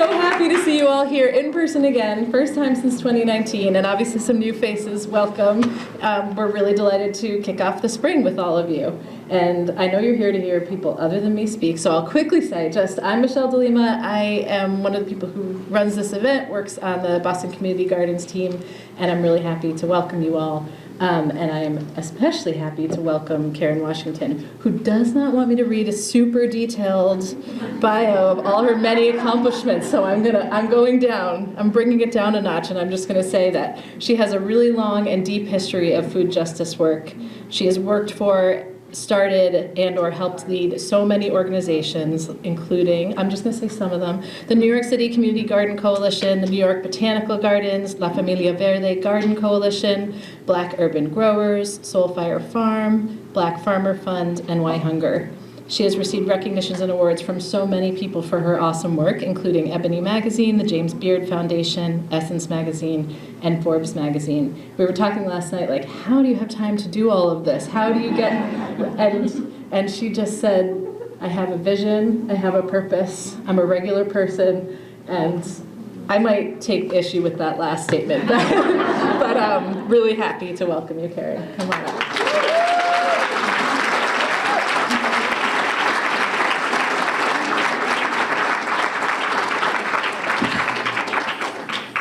so happy to see you all here in person again, first time since 2019, and obviously some new faces, welcome. We're really delighted to kick off the spring with all of you. And I know you're here to hear people other than me speak, so I'll quickly say I'm Michelle DeLima. I am one of the people who runs this event, works on the Boston Community Gardens team, and I'm really happy to welcome you all. And I'm especially happy to welcome Karen Washington, who does not want me to read a super detailed bio of all her many accomplishments. So I'm going down. I'm bringing it down a notch, and I'm just going to say that she has a really long and deep history of food justice work. She has worked for, started, and or helped lead so many organizations, including, I'm just going to say some of them, the New York City Community Garden Coalition, the New York Botanical Gardens, La Familia Verde Garden Coalition, Black Urban Growers, Soulfire Farm, Black Farmer Fund, and Why Hunger. She has received recognitions and awards from so many people for her awesome work, including Ebony Magazine, the James Beard Foundation, Essence Magazine, and Forbes Magazine. We were talking last night, like, how do you have time to do all of this? How do you get, and she just said, I have a vision, I have a purpose, I'm a regular person, and I might take issue with that last statement, but I'm really happy to welcome you, Karen. Come on up.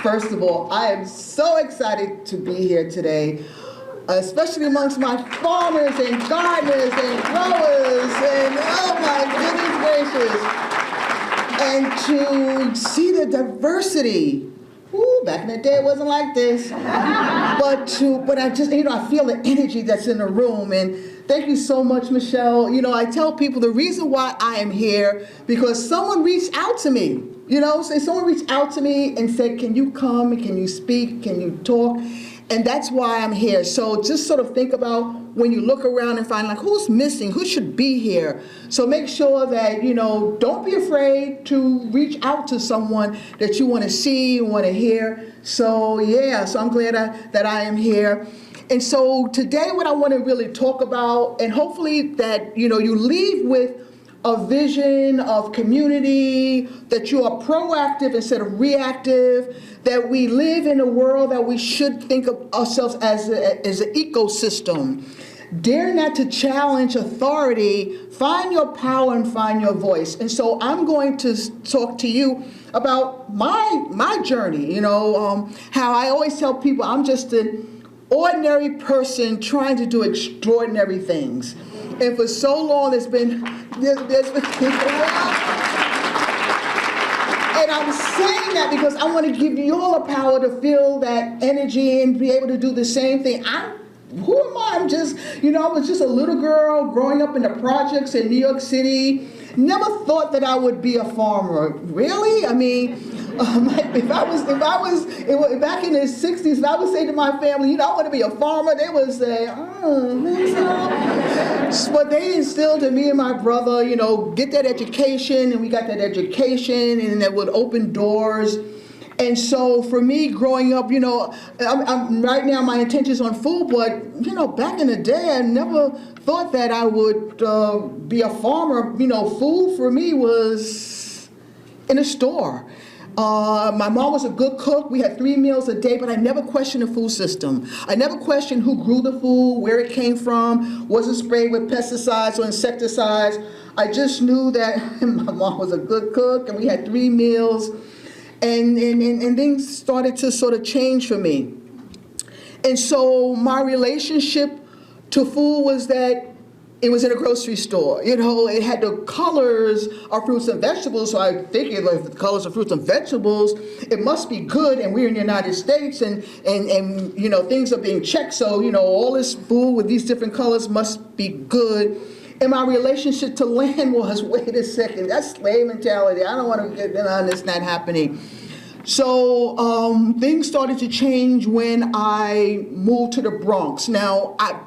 First of all, I am so excited to be here today, especially amongst my farmers and gardeners and growers and oh my goodness gracious. And to see the diversity. Ooh, back in the day it wasn't like this. But I just, I feel the energy that's in the room. And thank you so much, Michelle. I tell people the reason why I am here, because someone reached out to me. Someone reached out to me and said, can you come and can you speak, can you talk? And that's why I'm here. So just sort of think about when you look around and find like who's missing, who should be here. So make sure that, don't be afraid to reach out to someone that you want to see, want to hear. So yeah, so I'm glad that I am here. And so today what I want to really talk about, and hopefully that, you leave with a vision of community, that you are proactive instead of reactive, that we live in a world that we should think of ourselves as an ecosystem. Dare not to challenge authority, find your power and find your voice. And so I'm going to talk to you about my journey, how I always tell people I'm just an ordinary person trying to do extraordinary things. And for so long, there's been and I'm saying that because I want to give you all the power to feel that energy and be able to do the same thing. Who am I? I'm just, I was just a little girl growing up in the projects in New York City. Never thought that I would be a farmer. Really? I mean, if I was back in the 60s, if I would say to my family, I want to be a farmer, they would say, But they instilled in me and my brother, get that education, and we got that education, and that would open doors. And so for me, growing up, I'm right now my intention's on food, but back in the day, I never thought that I would be a farmer. Food for me was in a store. My mom was a good cook. We had 3 meals a day, but I never questioned the food system. I never questioned who grew the food, where it came from, was it sprayed with pesticides or insecticides. I just knew that my mom was a good cook, and we had 3 meals. And things started to sort of change for me. And so my relationship to food was that it was in a grocery store. It had the colors of fruits and vegetables, so I figured if the colors of fruits and vegetables, it must be good, and we're in the United States, and things are being checked, so, all this food with these different colors must be good. And my relationship to land was, wait a second, that's slave mentality. I don't want to get on this not happening. So things started to change when I moved to the Bronx. Now, I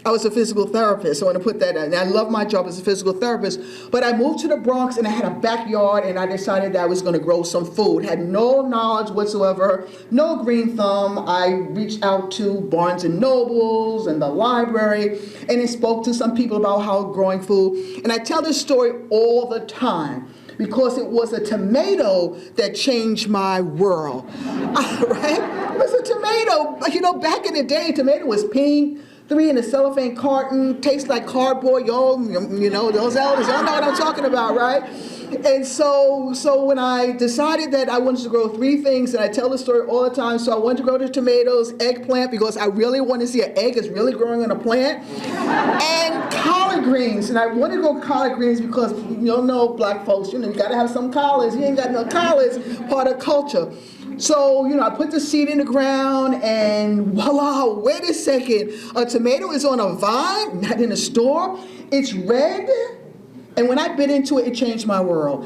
was a physical therapist. I want to put that in. I love my job as a physical therapist. But I moved to the Bronx, and I had a backyard, and I decided that I was going to grow some food. Had no knowledge whatsoever, no green thumb. I reached out to Barnes and Nobles and the library, and I spoke to some people about how growing food. And I tell this story all the time, because it was a tomato that changed my world, right? It was a tomato. You know, back in the day, tomato was pink, 3 in a cellophane carton, tastes like cardboard. Y'all, you know, those elders, y'all know what I'm talking about, right? And so when I decided that I wanted to grow 3 things, and I tell the story all the time, so I wanted to grow the tomatoes, eggplant, because I really want to see an egg is really growing on a plant, and collard greens. And I wanted to grow collard greens because, you know, black folks, you know, you got to have some collards. You ain't got no collards, part of culture. So, you know, I put the seed in the ground and voila, wait a second. A tomato is on a vine, not in a store. It's red. And when I bit into it, it changed my world.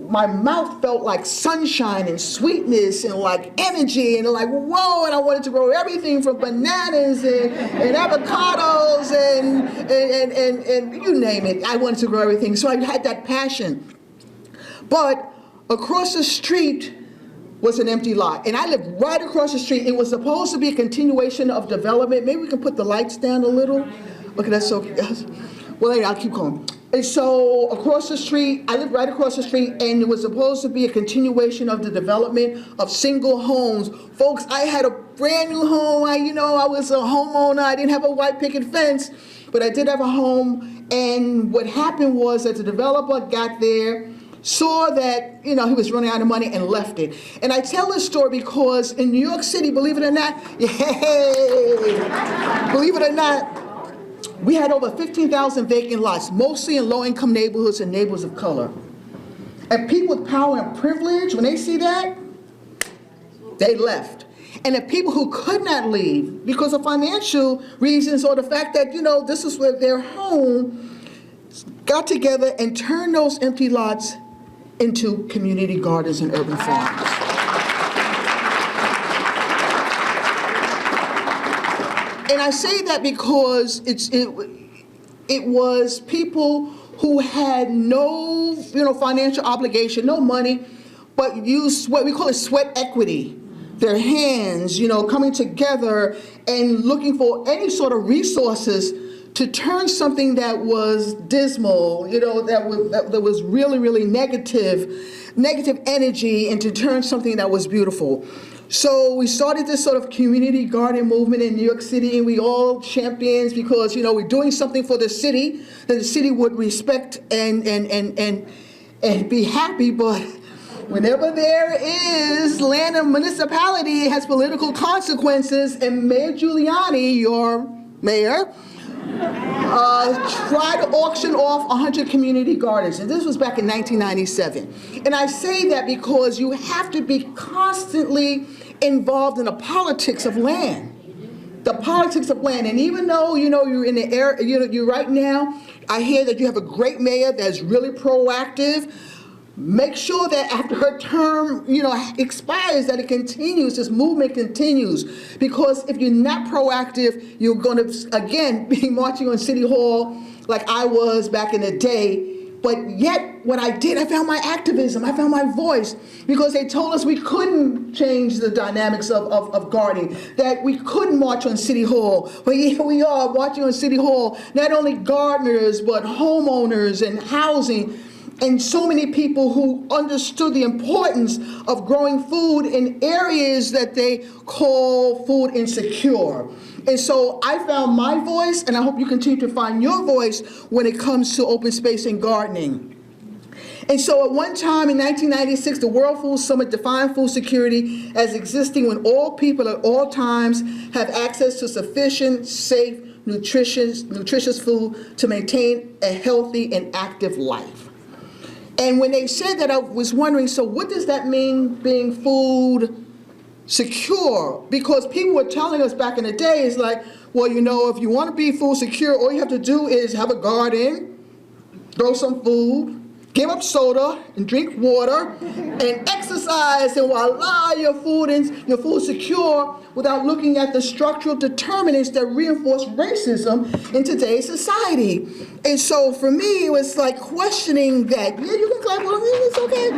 My mouth felt like sunshine and sweetness and like energy and like, whoa, and I wanted to grow everything from bananas and avocados and you name it. I wanted to grow everything. So I had that passion. But across the street was an empty lot. And I lived right across the street. It was supposed to be a continuation of development. Maybe we can put the lights down a little. Okay, that's so, well, anyway, I'll keep going. And so across the street, I lived right across the street, and it was supposed to be a continuation of the development of single homes. Folks, I had a brand new home. I was a homeowner. I didn't have a white picket fence, but I did have a home. And what happened was that the developer got there, saw that, he was running out of money and left it. And I tell this story because in New York City, believe it or not, believe it or not, we had over 15,000 vacant lots, mostly in low-income neighborhoods and neighborhoods of color. And people with power and privilege, when they see that, they left. And the people who could not leave because of financial reasons or the fact that, this is where their home, got together and turned those empty lots into community gardens and urban farms. And I say that because it was people who had no financial obligation, no money, but used what we call sweat equity. Their hands, coming together and looking for any sort of resources to turn something that was dismal, that was really, really negative energy into turn something that was beautiful. So we started this sort of community garden movement in New York City, and we all champions because, we're doing something for the city that the city would respect and be happy, but whenever there is land in a municipality, it has political consequences, and Mayor Giuliani, your mayor, tried to auction off 100 community gardens, and this was back in 1997. And I say that because you have to be constantly involved in the politics of land. The politics of land. And even though, you're in the area, you right now, I hear that you have a great mayor that's really proactive. Make sure that after her term, expires, that it continues, this movement continues. Because if you're not proactive, you're going to, again, be marching on City Hall like I was back in the day. But yet, what I did, I found my activism, I found my voice, because they told us we couldn't change the dynamics of gardening, that we couldn't march on City Hall. But here we are, marching on City Hall, not only gardeners, but homeowners and housing, and so many people who understood the importance of growing food in areas that they call food insecure. And so I found my voice, and I hope you continue to find your voice when it comes to open space and gardening. And so at one time in 1996, the World Food Summit defined food security as existing when all people at all times have access to sufficient, safe, nutritious food to maintain a healthy and active life. And when they said that, I was wondering, so what does that mean, being food secure? Because people were telling us back in the day, it's like, well, if you want to be food secure, all you have to do is have a garden, grow some food, give up soda and drink water, and exercise, and voila, your food secure, without looking at the structural determinants that reinforce racism in today's society. And so for me, it was like questioning that. Yeah, you can clap on me, it's okay.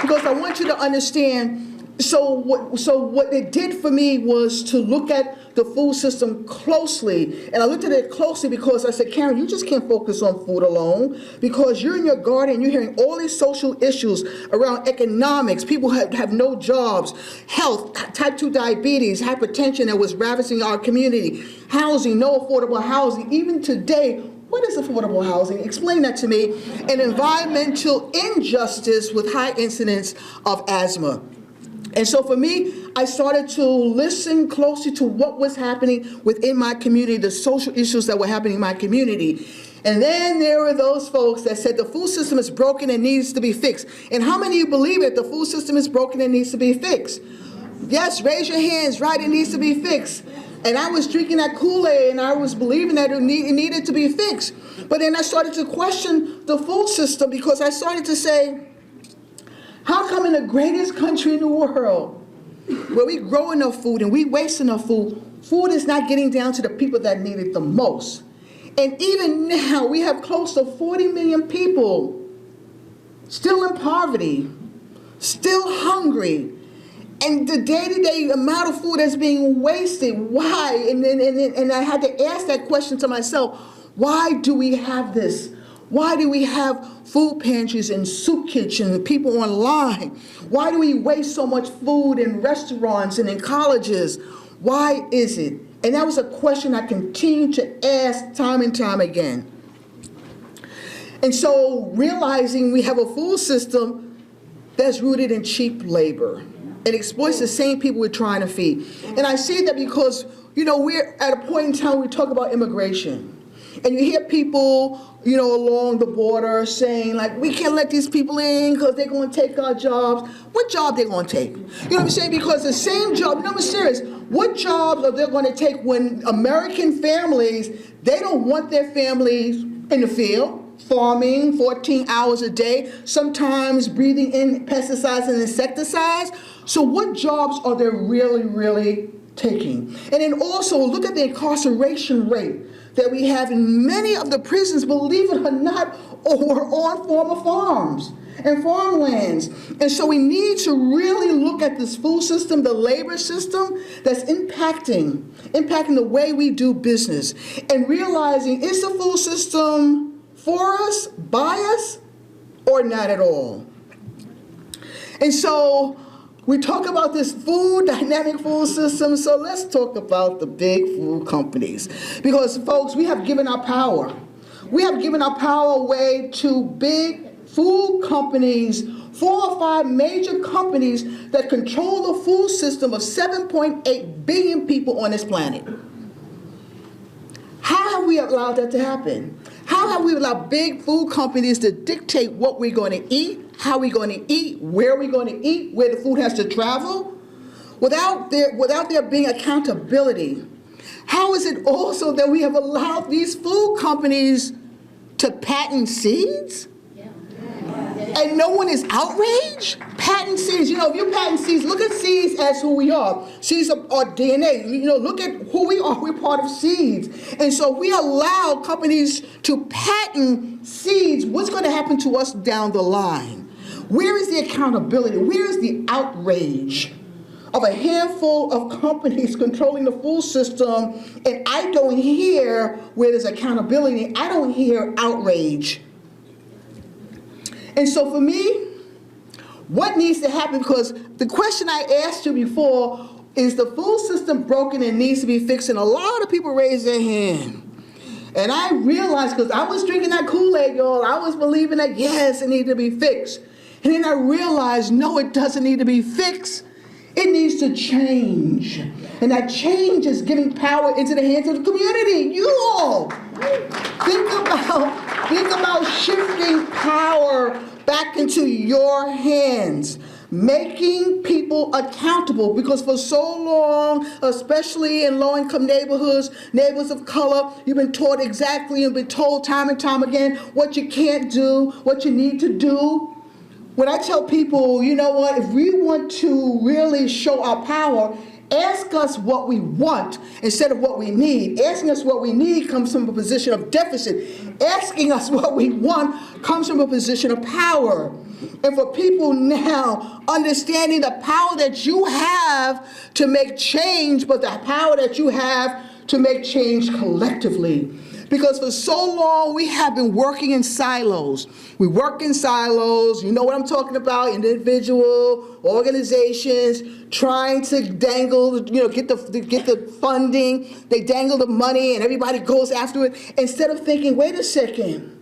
Because I want you to understand, So what it did for me was to look at the food system closely. And I looked at it closely because I said, Karen, you just can't focus on food alone, because you're in your garden, you're hearing all these social issues around economics. People have no jobs, health, type 2 diabetes, hypertension that was ravaging our community, housing, no affordable housing. Even today, what is affordable housing? Explain that to me. And environmental injustice with high incidence of asthma. And so for me, I started to listen closely to what was happening within my community, the social issues that were happening in my community. And then there were those folks that said the food system is broken and needs to be fixed. And how many of you believe it? The food system is broken and needs to be fixed? Yes, raise your hands, right? It needs to be fixed. And I was drinking that Kool-Aid and I was believing that it needed to be fixed. But then I started to question the food system, because I started to say, how come in the greatest country in the world, where we grow enough food and we waste enough food, food is not getting down to the people that need it the most? And even now, we have close to 40 million people still in poverty, still hungry. And the day-to-day amount of food that's being wasted, why? And I had to ask that question to myself, why do we have this? Why do we have food pantries and soup kitchens and people online? Why do we waste so much food in restaurants and in colleges? Why is it? And that was a question I continued to ask time and time again. And so realizing we have a food system that's rooted in cheap labor. It exploits the same people we're trying to feed. And I say that because, we're at a point in time we talk about immigration. And you hear people, along the border saying, like, we can't let these people in because they're going to take our jobs. What job they going to take? You know what I'm saying? Because the same job, I'm serious, what jobs are they going to take when American families, they don't want their families in the field, farming 14 hours a day, sometimes breathing in pesticides and insecticides? So what jobs are they really, really taking? And then also look at the incarceration rate that we have in many of the prisons, believe it or not, or on former farms and farmlands. And so we need to really look at this food system, the labor system that's impacting the way we do business, and realizing, is the food system for us, by us, or not at all? And so we talk about this dynamic food system, so let's talk about the big food companies. Because, folks, we have given our power. We have given our power away to big food companies, 4 or 5 major companies that control the food system of 7.8 billion people on this planet. How have we allowed that to happen? How have we allowed big food companies to dictate what we're going to eat, how we're going to eat, where we're going to eat, where the food has to travel, without there being accountability? How is it also that we have allowed these food companies to patent seeds? And no one is outraged? Patent seeds, if you patent seeds, look at seeds as who we are. Seeds are DNA. Look at who we are. We're part of seeds. And so we allow companies to patent seeds. What's going to happen to us down the line? Where is the accountability? Where is the outrage of a handful of companies controlling the food system? And I don't hear where there's accountability. I don't hear outrage. And so for me, what needs to happen, because the question I asked you before, is the food system broken and needs to be fixed? And a lot of people raise their hand. And I realized, because I was drinking that Kool-Aid, y'all, I was believing that, yes, it needed to be fixed. And then I realized, no, it doesn't need to be fixed. It needs to change. And that change is giving power into the hands of the community. You all, think about shifting power back into your hands, making people accountable, because for so long, especially in low-income neighborhoods, neighborhoods of color, you've been taught exactly and been told time and time again what you can't do, what you need to do. When I tell people, you know what, if we want to really show our power, Ask us what we want instead of what we need. Asking us what we need comes from a position of deficit. Asking us what we want comes from a position of power. And for people now understanding the power that you have to make change, but the power that you have to make change collectively. Because for so long we have been working in silos. We work in silos, you know what I'm talking about, individual, organizations, trying to dangle, get the funding. They dangle the money and everybody goes after it. Instead of thinking, wait a second,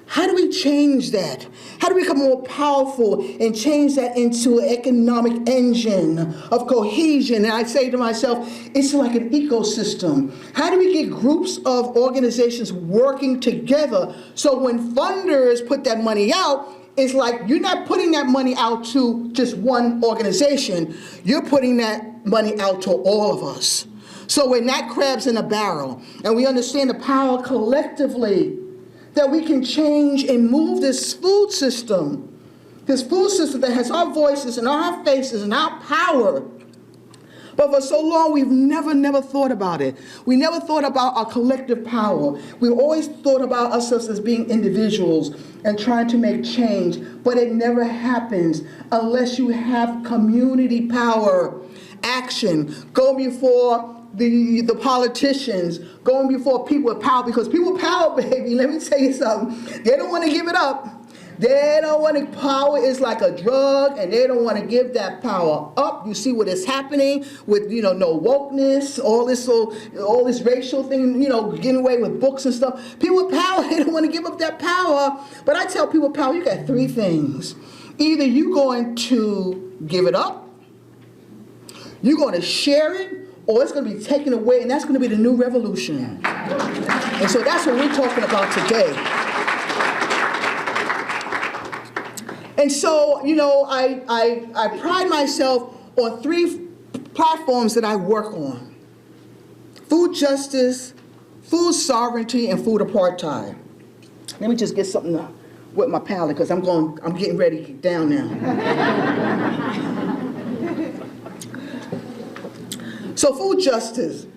how do we change that? How do we become more powerful and change that into an economic engine of cohesion? And I say to myself, it's like an ecosystem. How do we get groups of organizations working together so when funders put that money out, it's like you're not putting that money out to just one organization. You're putting that money out to all of us. So we're not crabs in a barrel. And we understand the power collectively that we can change and move this food system that has our voices and our faces and our power. But for so long, we've never thought about it. We never thought about our collective power. We always thought about ourselves as being individuals and trying to make change, but it never happens unless you have community power, action, go before the politicians, going before people with power, because people with power, baby, let me tell you something, they don't want to give it up. They don't want to, power is like a drug, and they don't want to give that power up. You see what is happening with, no wokeness, all this racial thing, getting away with books and stuff. People with power, they don't want to give up that power. But I tell people with power, you got three things. Either you're going to give it up, you're going to share it, or it's going to be taken away, and that's going to be the new revolution. And so that's what we're talking about today. And so, I pride myself on three platforms that I work on: food justice, food sovereignty, and food apartheid. Let me just get something with my palate, because I'm getting ready to get down now. So food justice.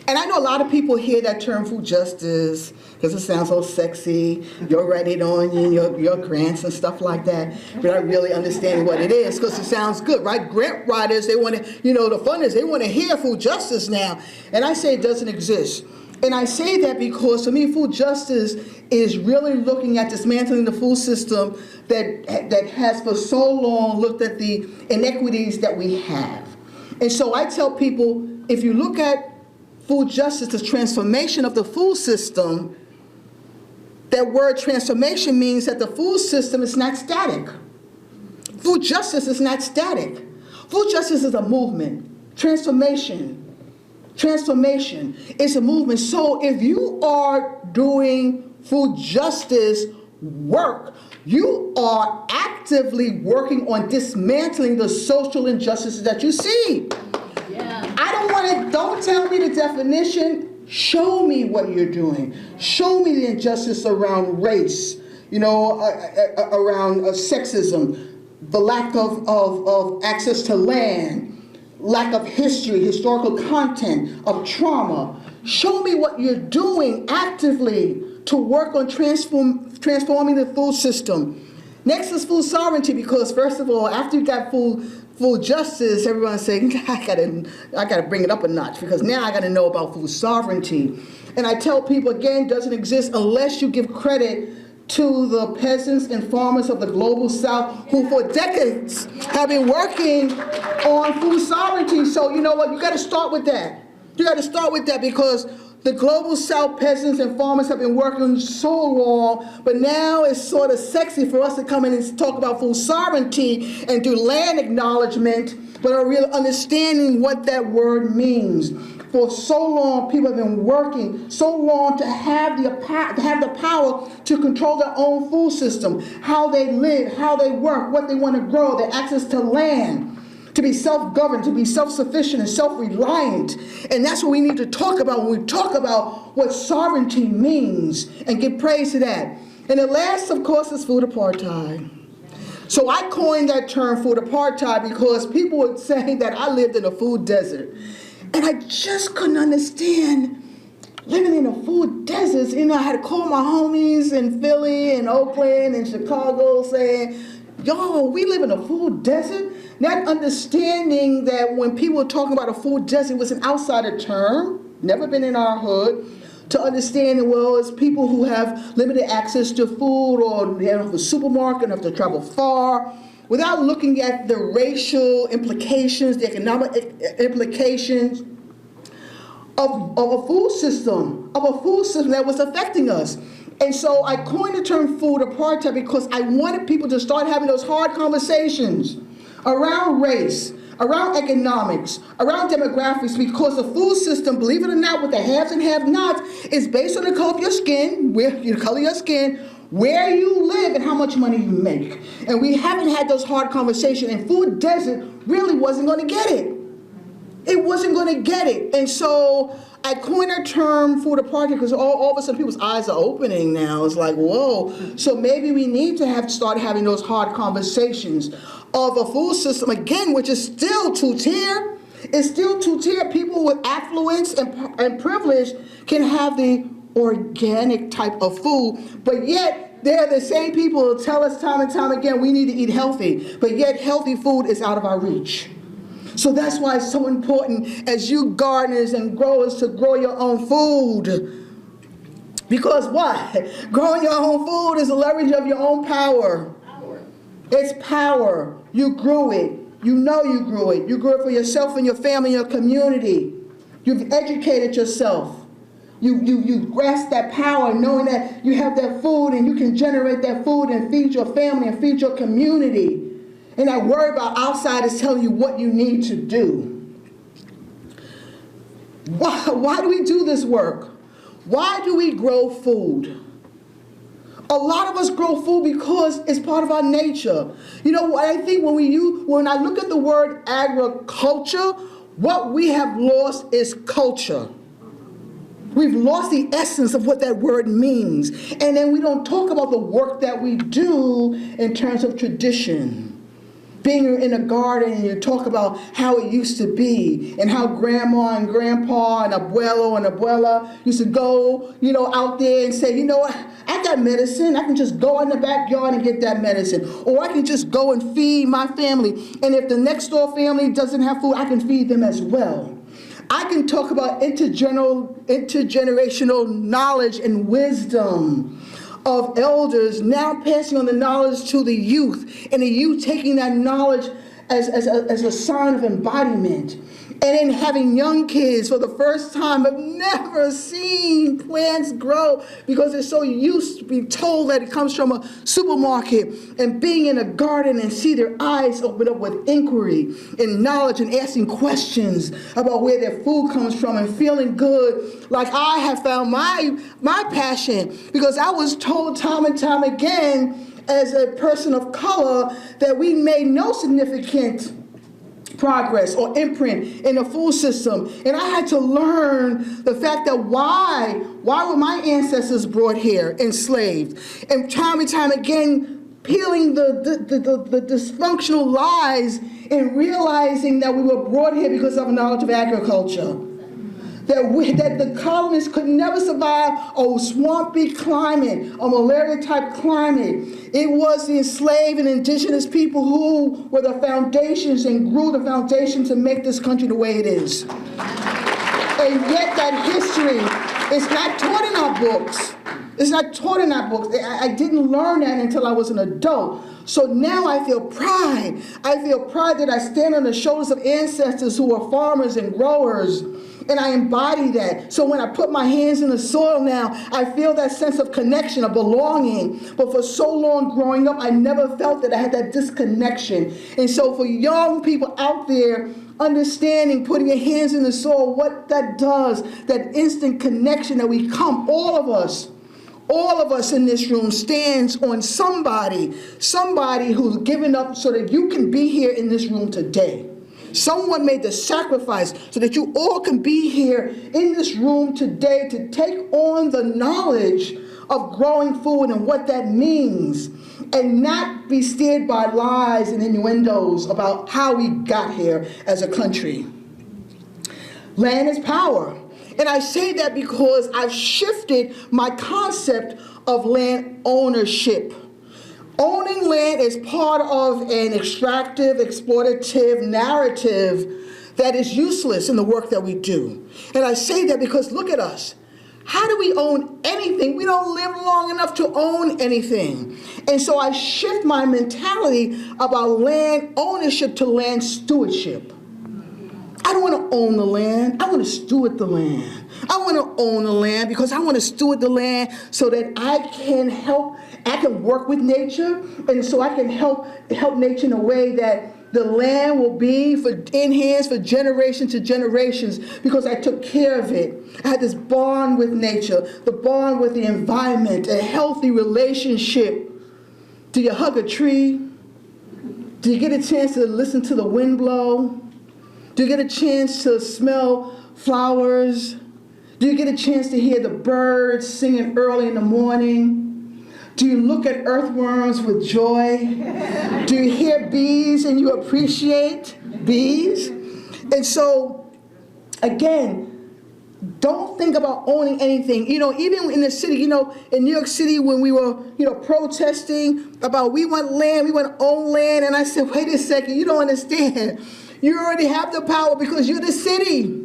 And I know a lot of people hear that term food justice because it sounds so sexy, your Reddit onion, your grants and stuff like that, without really understanding what it is, because it sounds good, right? Grant writers, they want to, the funders, they want to hear food justice now. And I say it doesn't exist. And I say that because, for me, food justice is really looking at dismantling the food system that has for so long looked at the inequities that we have. And so I tell people, if you look at food justice, the transformation of the food system, that word transformation means that the food system is not static. Food justice is not static. Food justice is a movement. Transformation is a movement. So if you are doing food justice work, you are actively working on dismantling the social injustices that you see. Yeah. Don't tell me the definition, show me what you're doing. Show me the injustice around race, around sexism, the lack of access to land, lack of history, historical content, of trauma. Show me what you're doing actively to work on transforming the food system. Next is food sovereignty, because first of all, after you got food justice, everyone's saying, I gotta bring it up a notch, because now I gotta know about food sovereignty. And I tell people, again, it doesn't exist unless you give credit to the peasants and farmers of the global South who for decades have been working on food sovereignty. So you know what, you gotta start with that. You gotta start with that, because the global South peasants and farmers have been working so long, but now it's sort of sexy for us to come in and talk about food sovereignty and do land acknowledgement, but are really understanding what that word means. For so long, people have been working so long to have the power to control their own food system, how they live, how they work, what they want to grow, their access to land, to be self-governed, to be self-sufficient and self-reliant. And that's what we need to talk about when we talk about what sovereignty means, and give praise to that. And the last, of course, is food apartheid. So I coined that term food apartheid because people would say that I lived in a food desert. And I just couldn't understand living in a food desert. You know, I had to call my homies in Philly and Oakland and Chicago saying, yo, we live in a food desert? Not understanding that when people were talking about a food desert, it was an outsider term, never been in our hood. To understand that, well, it's people who have limited access to food, or they don't have a supermarket and have to travel far, without looking at the racial implications, the economic implications of a food system, that was affecting us. And so I coined the term food apartheid because I wanted people to start having those hard conversations around race, around economics, around demographics, because the food system, believe it or not, with the haves and have-nots, is based on the color of your skin, where you live, and how much money you make. And we haven't had those hard conversations, and food desert really wasn't going to get it. It wasn't going to get it. And so I coined a term, food apartheid, because all of a sudden people's eyes are opening now. It's like, whoa. So maybe we need to start having those hard conversations of a food system, again, which is still two-tier. It's still two-tier. People with affluence and privilege can have the organic type of food, but yet they're the same people who tell us time and time again we need to eat healthy, but yet healthy food is out of our reach. So that's why it's so important as you gardeners and growers to grow your own food. Because why? Growing your own food is a leverage of your own power. It's power. You grew it. You know you grew it. You grew it for yourself and your family and your community. You've educated yourself. You grasp that power, knowing that you have that food and you can generate that food and feed your family and feed your community. And not worry about outsiders telling you what you need to do. Why do we do this work? Why do we grow food? A lot of us grow food because it's part of our nature. You know what I think when I look at the word agriculture, what we have lost is culture. We've lost the essence of what that word means. And then we don't talk about the work that we do in terms of tradition. Being in a garden and you talk about how it used to be and how grandma and grandpa and abuelo and abuela used to go, out there and say, you know what, I got medicine. I can just go in the backyard and get that medicine. Or I can just go and feed my family. And if the next door family doesn't have food, I can feed them as well. I can talk about intergenerational knowledge and wisdom of elders now passing on the knowledge to the youth, and the youth taking that knowledge as a sign of embodiment. And then having young kids for the first time have never seen plants grow because they're so used to being told that it comes from a supermarket, and being in a garden and see their eyes open up with inquiry and knowledge and asking questions about where their food comes from and feeling good, like I have found my passion, because I was told time and time again as a person of color that we made no significant progress or imprint in the food system. And I had to learn the fact that why were my ancestors brought here enslaved? And time again, peeling the dysfunctional lies and realizing that we were brought here because of knowledge of agriculture. That the colonists could never survive a swampy climate, a malaria-type climate. It was the enslaved and indigenous people who were the foundations and grew the foundation to make this country the way it is. And yet that history is not taught in our books. It's not taught in our books. I didn't learn that until I was an adult. So now I feel pride. I feel pride that I stand on the shoulders of ancestors who were farmers and growers. And I embody that. So when I put my hands in the soil now, I feel that sense of connection, of belonging. But for so long growing up, I never felt that I had that disconnection. And so for young people out there, understanding, putting your hands in the soil, what that does, that instant connection that we come, all of us in this room stands on somebody who's given up so that you can be here in this room today. Someone made the sacrifice so that you all can be here in this room today to take on the knowledge of growing food and what that means. and not be steered by lies and innuendos about how we got here as a country. Land is power. And I say that because I've shifted my concept of land ownership. Owning land is part of an extractive, exploitative narrative that is useless in the work that we do. And I say that because look at us. How do we own anything? We don't live long enough to own anything. And so I shift my mentality about land ownership to land stewardship. I don't want to own the land. I want to steward the land. I want to own the land because I want to steward the land so that I can work with nature, and so I can help nature in a way that the land will be in hands for generation to generations because I took care of it. I had this bond with nature, the bond with the environment, a healthy relationship. Do you hug a tree? Do you get a chance to listen to the wind blow? Do you get a chance to smell flowers? Do you get a chance to hear the birds singing early in the morning? Do you look at earthworms with joy? Do you hear bees and you appreciate bees? And so, again, don't think about owning anything. You know, even in the city, you know, in New York City when we were, protesting about we want land, we want to own land, and I said, wait a second, you don't understand. You already have the power because you're the city.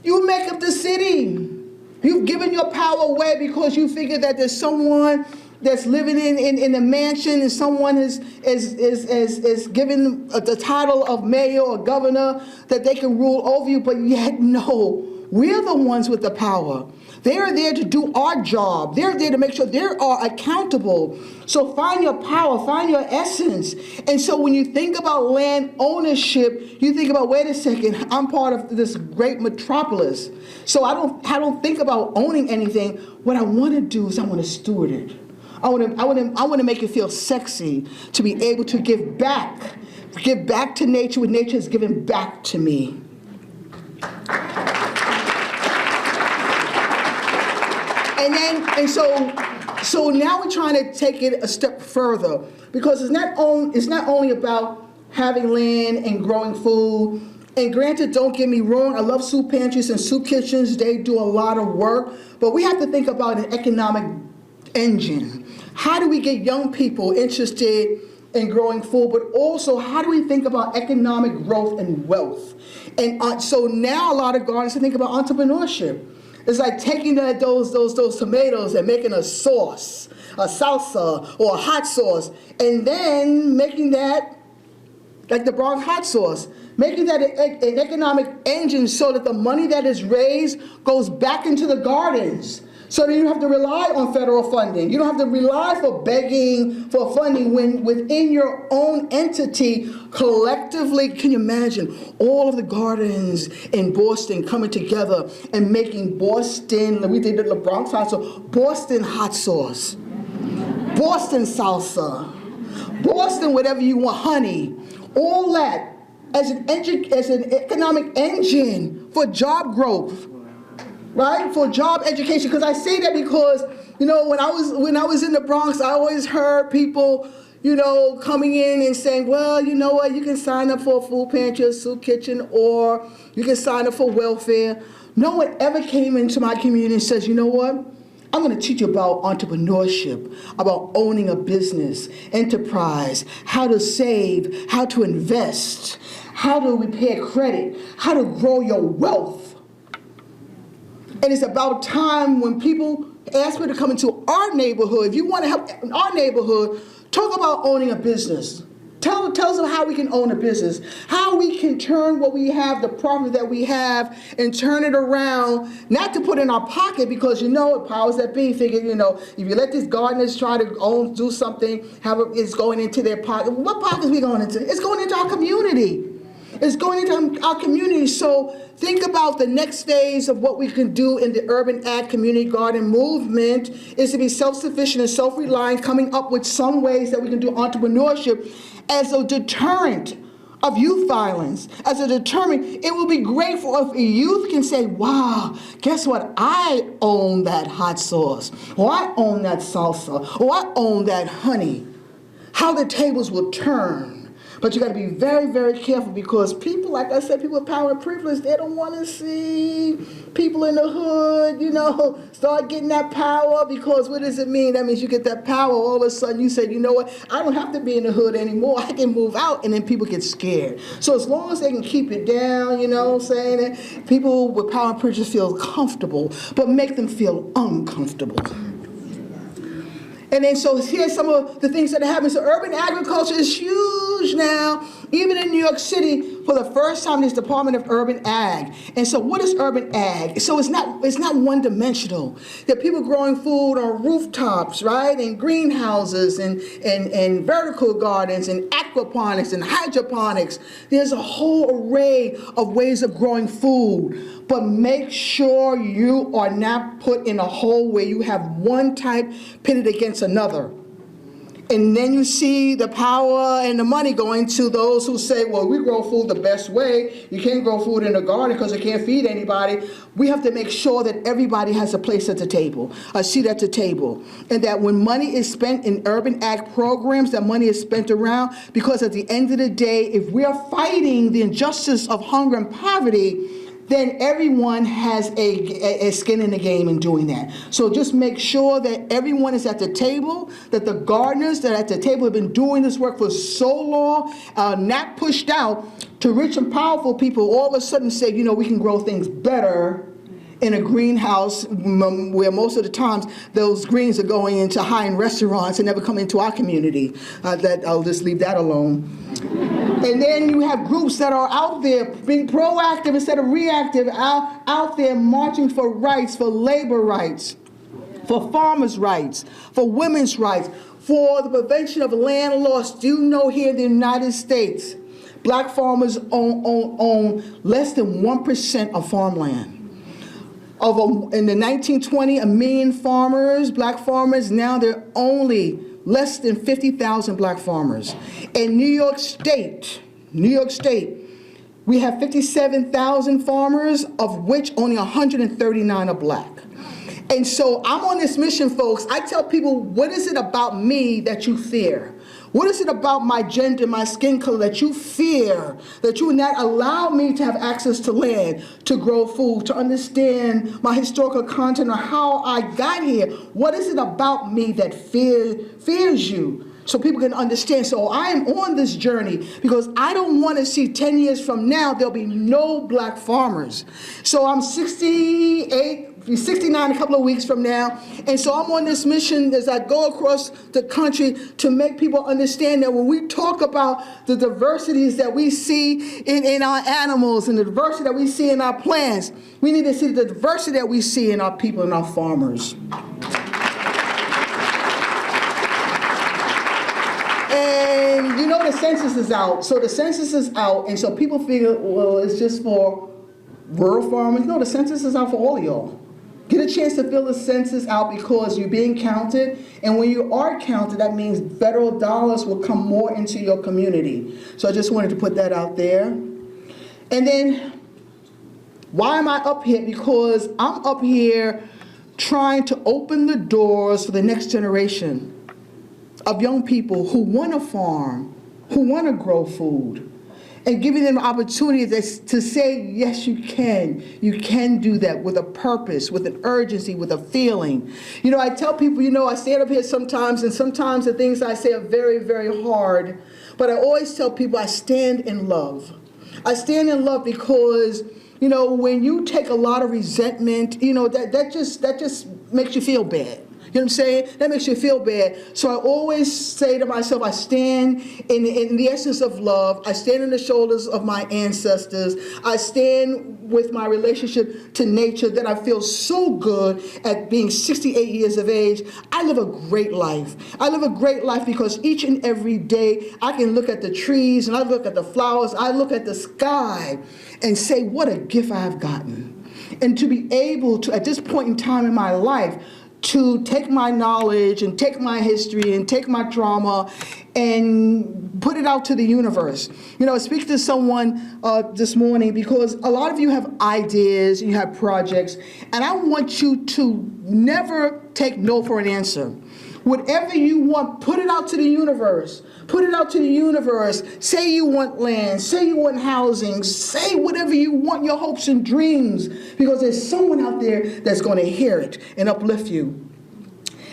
You make up the city. You've given your power away because you figure that there's someone that's living in a mansion and someone is given the title of mayor or governor that they can rule over you, but yet no, we're the ones with the power. They're there to do our job. They're there to make sure they are accountable. So find your power, find your essence. And so when you think about land ownership, you think about, wait a second, I'm part of this great metropolis. So I don't think about owning anything. What I want to do is I want to steward it. I want to make it feel sexy to be able to give back to nature what nature has given back to me. So now we're trying to take it a step further because it's not only about having land and growing food. And granted, don't get me wrong, I love soup pantries and soup kitchens. They do a lot of work, but we have to think about an economic engine. How do we get young people interested in growing food, but also how do we think about economic growth and wealth? And so now a lot of gardens think about entrepreneurship. It's like taking those tomatoes and making a sauce, a salsa or a hot sauce, and then making that like the Bronx hot sauce, making that an economic engine so that the money that is raised goes back into the gardens. So that you don't have to rely on federal funding. You don't have to rely for begging for funding when within your own entity, collectively, can you imagine all of the gardens in Boston coming together and making Boston, we did the Bronx hot sauce, Boston hot sauce, Boston salsa, Boston whatever you want, honey, all that as an economic engine for job growth. Right, for job education, because I say that because when I was in the Bronx, I always heard people coming in and saying, well, you know what, you can sign up for a food pantry, a soup kitchen, or you can sign up for welfare. No one ever came into my community and says, you know what, I'm going to teach you about entrepreneurship, about owning a business, enterprise, how to save, how to invest, how to repair credit, how to grow your wealth. And it's about time when people ask me to come into our neighborhood. If you want to help our neighborhood, talk about owning a business. Tell us how we can own a business, how we can turn what we have, the profit that we have, and turn it around, not to put in our pocket because powers that be figure, if you let these gardeners try to do something, it's going into their pocket. What pocket is we going into? It's going into our community. It's going into our community. So think about the next phase of what we can do in the urban ag community garden movement is to be self-sufficient and self-reliant, coming up with some ways that we can do entrepreneurship as a deterrent of youth violence as a deterrent. It will be great for if a youth can say, wow, guess what? I own that hot sauce, or I own that salsa, or I own that honey. How the tables will turn. But you got to be very, very careful, because people, like I said, people with power and privilege, they don't want to see people in the hood, start getting that power, because what does it mean? That means you get that power, all of a sudden you say, you know what, I don't have to be in the hood anymore, I can move out, and then people get scared. So as long as they can keep it down, saying that people with power and privilege feel comfortable, but make them feel uncomfortable. And then so here's some of the things that are happening. So urban agriculture is huge now. Even in New York City, for the first time, there's Department of Urban Ag. And so what is urban ag? So it's not one-dimensional. There are people growing food on rooftops, right? And greenhouses and vertical gardens and aquaponics and hydroponics. There's a whole array of ways of growing food. But make sure you are not put in a hole where you have one type pitted against another. And then you see the power and the money going to those who say, well, we grow food the best way. You can't grow food in the garden because it can't feed anybody. We have to make sure that everybody has a place at the table, a seat at the table. And that when money is spent in urban ag programs, that money is spent around, because at the end of the day, if we are fighting the injustice of hunger and poverty, then everyone has a skin in the game in doing that. So just make sure that everyone is at the table, that the gardeners that are at the table have been doing this work for so long, not pushed out to rich and powerful people all of a sudden say, we can grow things better in a greenhouse, where most of the times those greens are going into high-end restaurants and never come into our community. I'll just leave that alone. And then you have groups that are out there being proactive instead of reactive, out there marching for rights, for labor rights, for farmers' rights, for women's rights, for the prevention of land loss. Do you know here in the United States, black farmers own less than 1% of farmland? In the 1920, 1 million farmers, black farmers, now there are only less than 50,000 black farmers. In New York State, we have 57,000 farmers, of which only 139 are black. And so I'm on this mission, folks. I tell people, what is it about me that you fear? What is it about my gender, my skin color that you fear, that you would not allow me to have access to land, to grow food, to understand my historical content or how I got here? What is it about me that fears you? So people can understand. So I am on this journey because I don't want to see 10 years from now there'll be no black farmers. So I'm 69 a couple of weeks from now. And so I'm on this mission as I go across the country to make people understand that when we talk about the diversities that we see in our animals and the diversity that we see in our plants, we need to see the diversity that we see in our people and our farmers. And the census is out. So the census is out, and so people figure, well, it's just for rural farmers. No, the census is out for all of y'all. Get a chance to fill the census out because you're being counted. And when you are counted, that means federal dollars will come more into your community. So I just wanted to put that out there. And then, why am I up here? Because I'm up here trying to open the doors for the next generation of young people who want to farm, who want to grow food, and giving them opportunities to say, yes, you can do that with a purpose, with an urgency, with a feeling. I tell people, I stand up here sometimes, and sometimes the things I say are very, very hard, but I always tell people I stand in love. I stand in love because, when you take a lot of resentment, that just makes you feel bad. You know what I'm saying? That makes you feel bad. So I always say to myself, I stand in the essence of love. I stand on the shoulders of my ancestors. I stand with my relationship to nature that I feel so good at being 68 years of age. I live a great life. I live a great life because each and every day I can look at the trees and I look at the flowers. I look at the sky and say, what a gift I have gotten. And to be able to, at this point in time in my life, to take my knowledge and take my history and take my trauma and put it out to the universe. You know, I speak to someone this morning because a lot of you have ideas, you have projects, and I want you to never take no for an answer. Whatever you want, put it out to the universe. Put it out to the universe. Say you want land, say you want housing, say whatever you want, your hopes and dreams, because there's someone out there that's going to hear it and uplift you.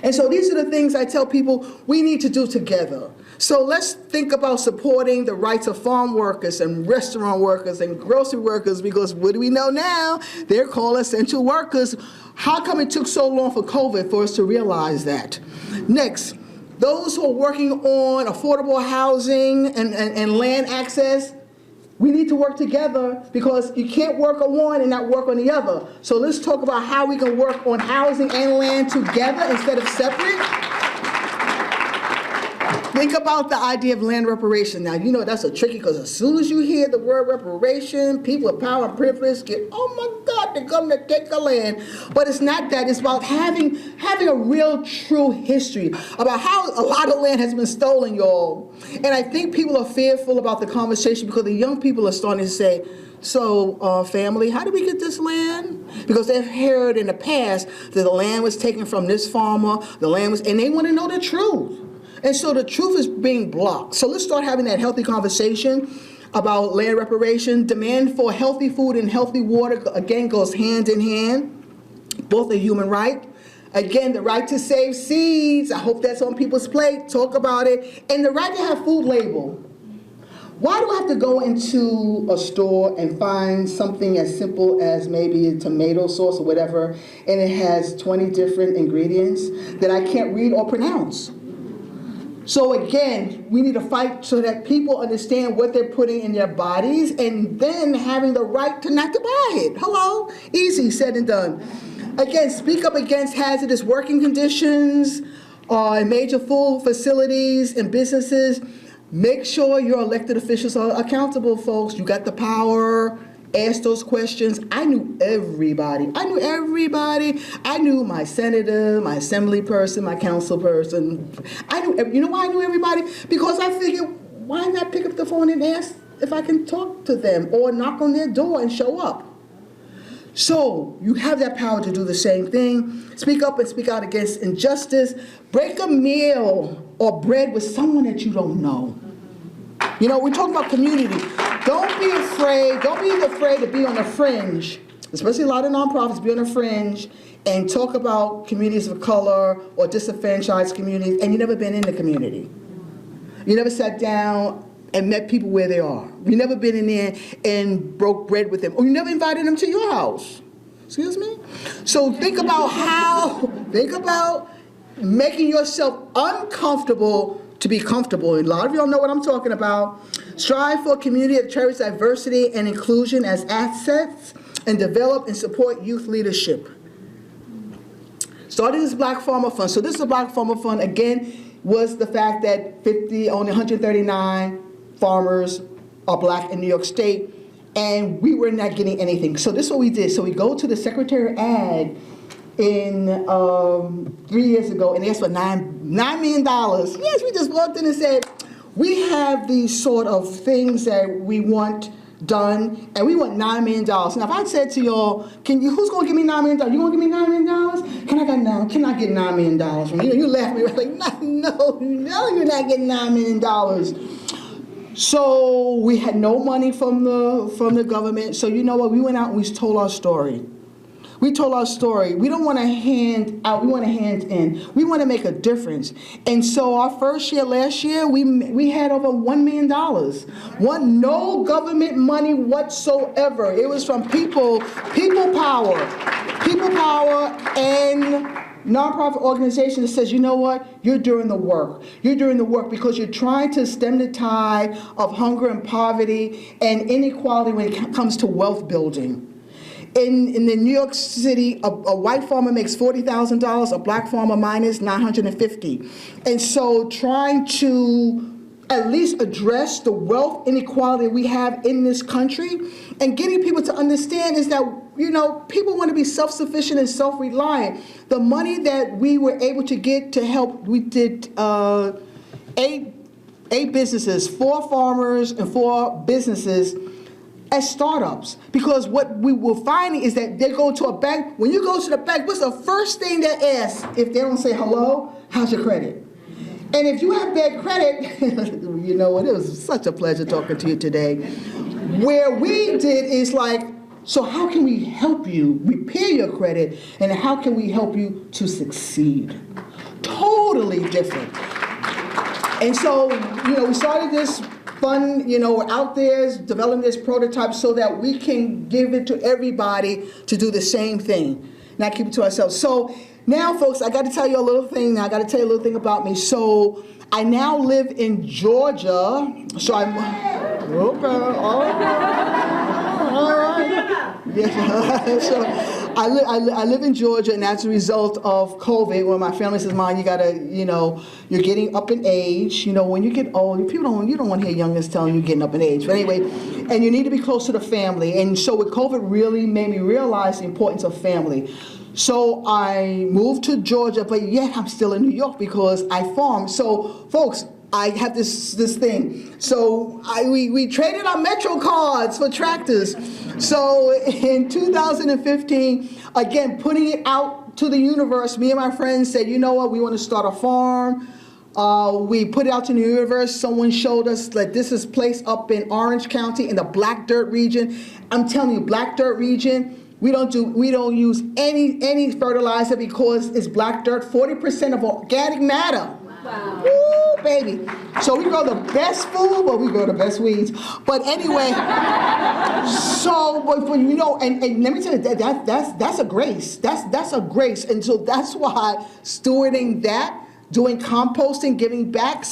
And so these are the things I tell people we need to do together. So let's think about supporting the rights of farm workers and restaurant workers and grocery workers, because what do we know now? They're called essential workers. How come it took so long for COVID for us to realize that? Next, those who are working on affordable housing and land access, we need to work together, because you can't work on one and not work on the other. So let's talk about how we can work on housing and land together instead of separate. Think about the idea of land reparation. Now, you know that's a tricky, because as soon as you hear the word reparation, people with power and privilege get, oh my God, they're going to take the land. But it's not that. It's about having a real, true history about how a lot of land has been stolen, y'all. And I think people are fearful about the conversation because the young people are starting to say, so, family, how did we get this land? Because they've heard in the past that the land was taken from this farmer, and they want to know the truth. And so the truth is being blocked. So let's start having that healthy conversation about land reparation. Demand for healthy food and healthy water, again, goes hand in hand. Both a human right. Again, the right to save seeds. I hope that's on people's plate. Talk about it. And the right to have food label. Why do I have to go into a store and find something as simple as maybe a tomato sauce or whatever, and it has 20 different ingredients that I can't read or pronounce? So again, we need to fight so that people understand what they're putting in their bodies, and then having the right to not to buy it. Hello? Easy said and done. Again, speak up against hazardous working conditions in major food facilities and businesses. Make sure your elected officials are accountable, folks. You got the power. Ask those questions. I knew everybody. I knew my senator, my assembly person, my council person. You know why I knew everybody? Because I figured, why not pick up the phone and ask if I can talk to them or knock on their door and show up? So you have that power to do the same thing. Speak up and speak out against injustice. Break a meal or bread with someone that you don't know. You know, we're talking about community. Don't be afraid to be on the fringe, especially a lot of nonprofits be on the fringe and talk about communities of color or disenfranchised communities, and you've never been in the community. You never sat down and met people where they are. You never been in there and broke bread with them, or you never invited them to your house. Excuse me? So think about making yourself uncomfortable to be comfortable. And a lot of y'all know what I'm talking about. Strive for a community that cherishes diversity and inclusion as assets, and develop and support youth leadership. Starting this Black Farmer Fund. So this is a Black Farmer Fund, again, was the fact that only 139 farmers are Black in New York State, and we were not getting anything. So this is what we did. So we go to the Secretary of Ag in 3 years ago, and they asked for $9 million. Yes, we just walked in and said, we have these sort of things that we want done, and we want $9 million. Now, if I said to y'all, who's going to give me $9 million? You going to give me $9 million? Can I get $9 million from you? You laugh at me like, no, you're not getting $9 million. So we had no money from the government. So you know what? We went out and we told our story. We told our story. We don't want to hand out. We want to hand in. We want to make a difference. And so our first year, last year, we had over $1 million. No government money whatsoever. It was from people power, and nonprofit organization that says, you know what, you're doing the work. You're doing the work because you're trying to stem the tide of hunger and poverty and inequality when it comes to wealth building. In the New York City, a white farmer makes $40,000, a Black farmer minus $950. And so trying to at least address the wealth inequality we have in this country and getting people to understand is that people want to be self-sufficient and self-reliant. The money that we were able to get to help, we did 8 businesses, 4 farmers and 4 businesses as startups. Because what we were finding is that they go to a bank. When you go to the bank, what's the first thing they ask if they don't say hello? How's your credit? And if you have bad credit, you know what, it was such a pleasure talking to you today. Where we did is like, so how can we help you repair your credit, and how can we help you to succeed? Totally different. And so, we started this fun, we're out there developing this prototype so that we can give it to everybody to do the same thing, not keep it to ourselves. So now, folks, I got to tell you a little thing. I got to tell you a little thing about me. So I now live in Georgia. So I'm okay. All right. Yeah. So I live in Georgia, and as a result of COVID, when my family says, "Mom, you gotta, you're getting up in age. When you get old, you don't want to hear youngins telling you getting up in age. But anyway, and you need to be close to the family. And so with COVID, really made me realize the importance of family. So I moved to Georgia, but yet I'm still in New York because I farm. So, folks, I have this thing. So we traded our Metro cards for tractors. So in 2015, again, putting it out to the universe, me and my friends said, you know what, we want to start a farm. We put it out to the universe. Someone showed us that this is placed up in Orange County in the Black Dirt region. I'm telling you, Black Dirt region, we don't use any fertilizer because it's black dirt, 40% of organic matter. Wow. Woo, baby. So we grow the best food, but we grow the best weeds. But anyway, so but and let me tell you that's a grace. That's a grace, and so that's why stewarding that, doing composting, giving back,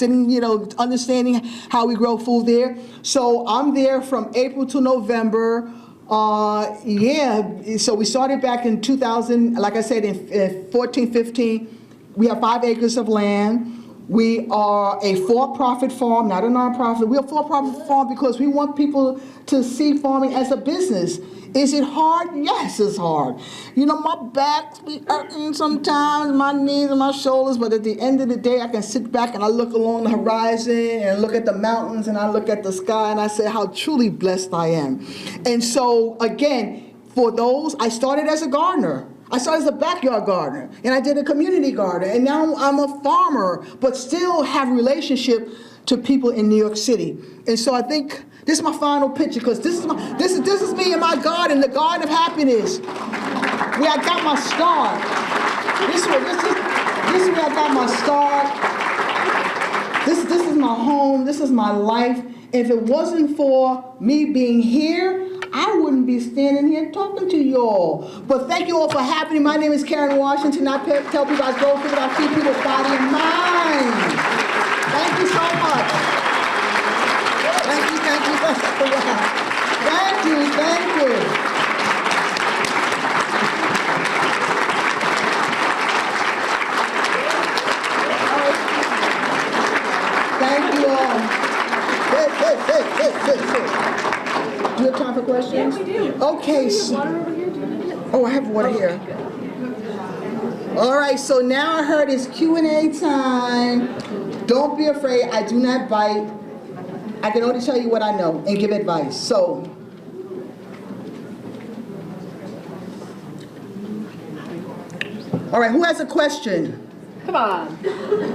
understanding how we grow food there. So I'm there from April to November. So we started back in 2000, like I said, in 14, 15. We have 5 acres of land. We are a for-profit farm, not a non-profit. We're a for-profit farm because we want people to see farming as a business. Is it hard? Yes, it's hard. My back be hurting sometimes, my knees and my shoulders, but at the end of the day, I can sit back and I look along the horizon and look at the mountains and I look at the sky and I say how truly blessed I am. And so, again, for those, I started as a gardener. I started as a backyard gardener, and I did a community garden, and now I'm a farmer, but still have relationship to people in New York City. And so I think this is my final picture, because this is me in my garden, the garden of happiness, where I got my start. This is where I got my start. This is my home. This is my life. And if it wasn't for me being here, I wouldn't be standing here talking to you all. But thank you all for happening. My name is Karen Washington. I tell people I grow food, I feed people's body and mind. Thank you so much. Thank you. Thank you. Thank you all. Do you have time for questions? Yeah, we do. Okay. Water over here, Oh, I have water here. All right, so now I heard it's Q&A time. Don't be afraid. I do not bite. I can only tell you what I know and give advice. So, all right, who has a question? Come on.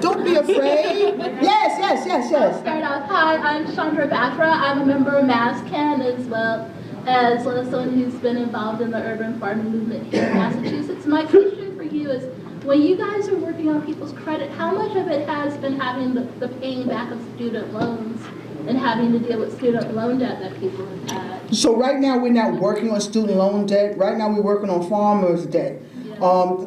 Don't be afraid. Yes. I'll start off. Hi, I'm Chandra Batra. I'm a member of MassCan as well as someone who's been involved in the urban farming movement here in Massachusetts. My question for you is, when you guys are working on people's credit, how much of it has been having the paying back of student loans and having to deal with student loan debt that people have had? So right now we're not working on student loan debt. Right now we're working on farmers' debt.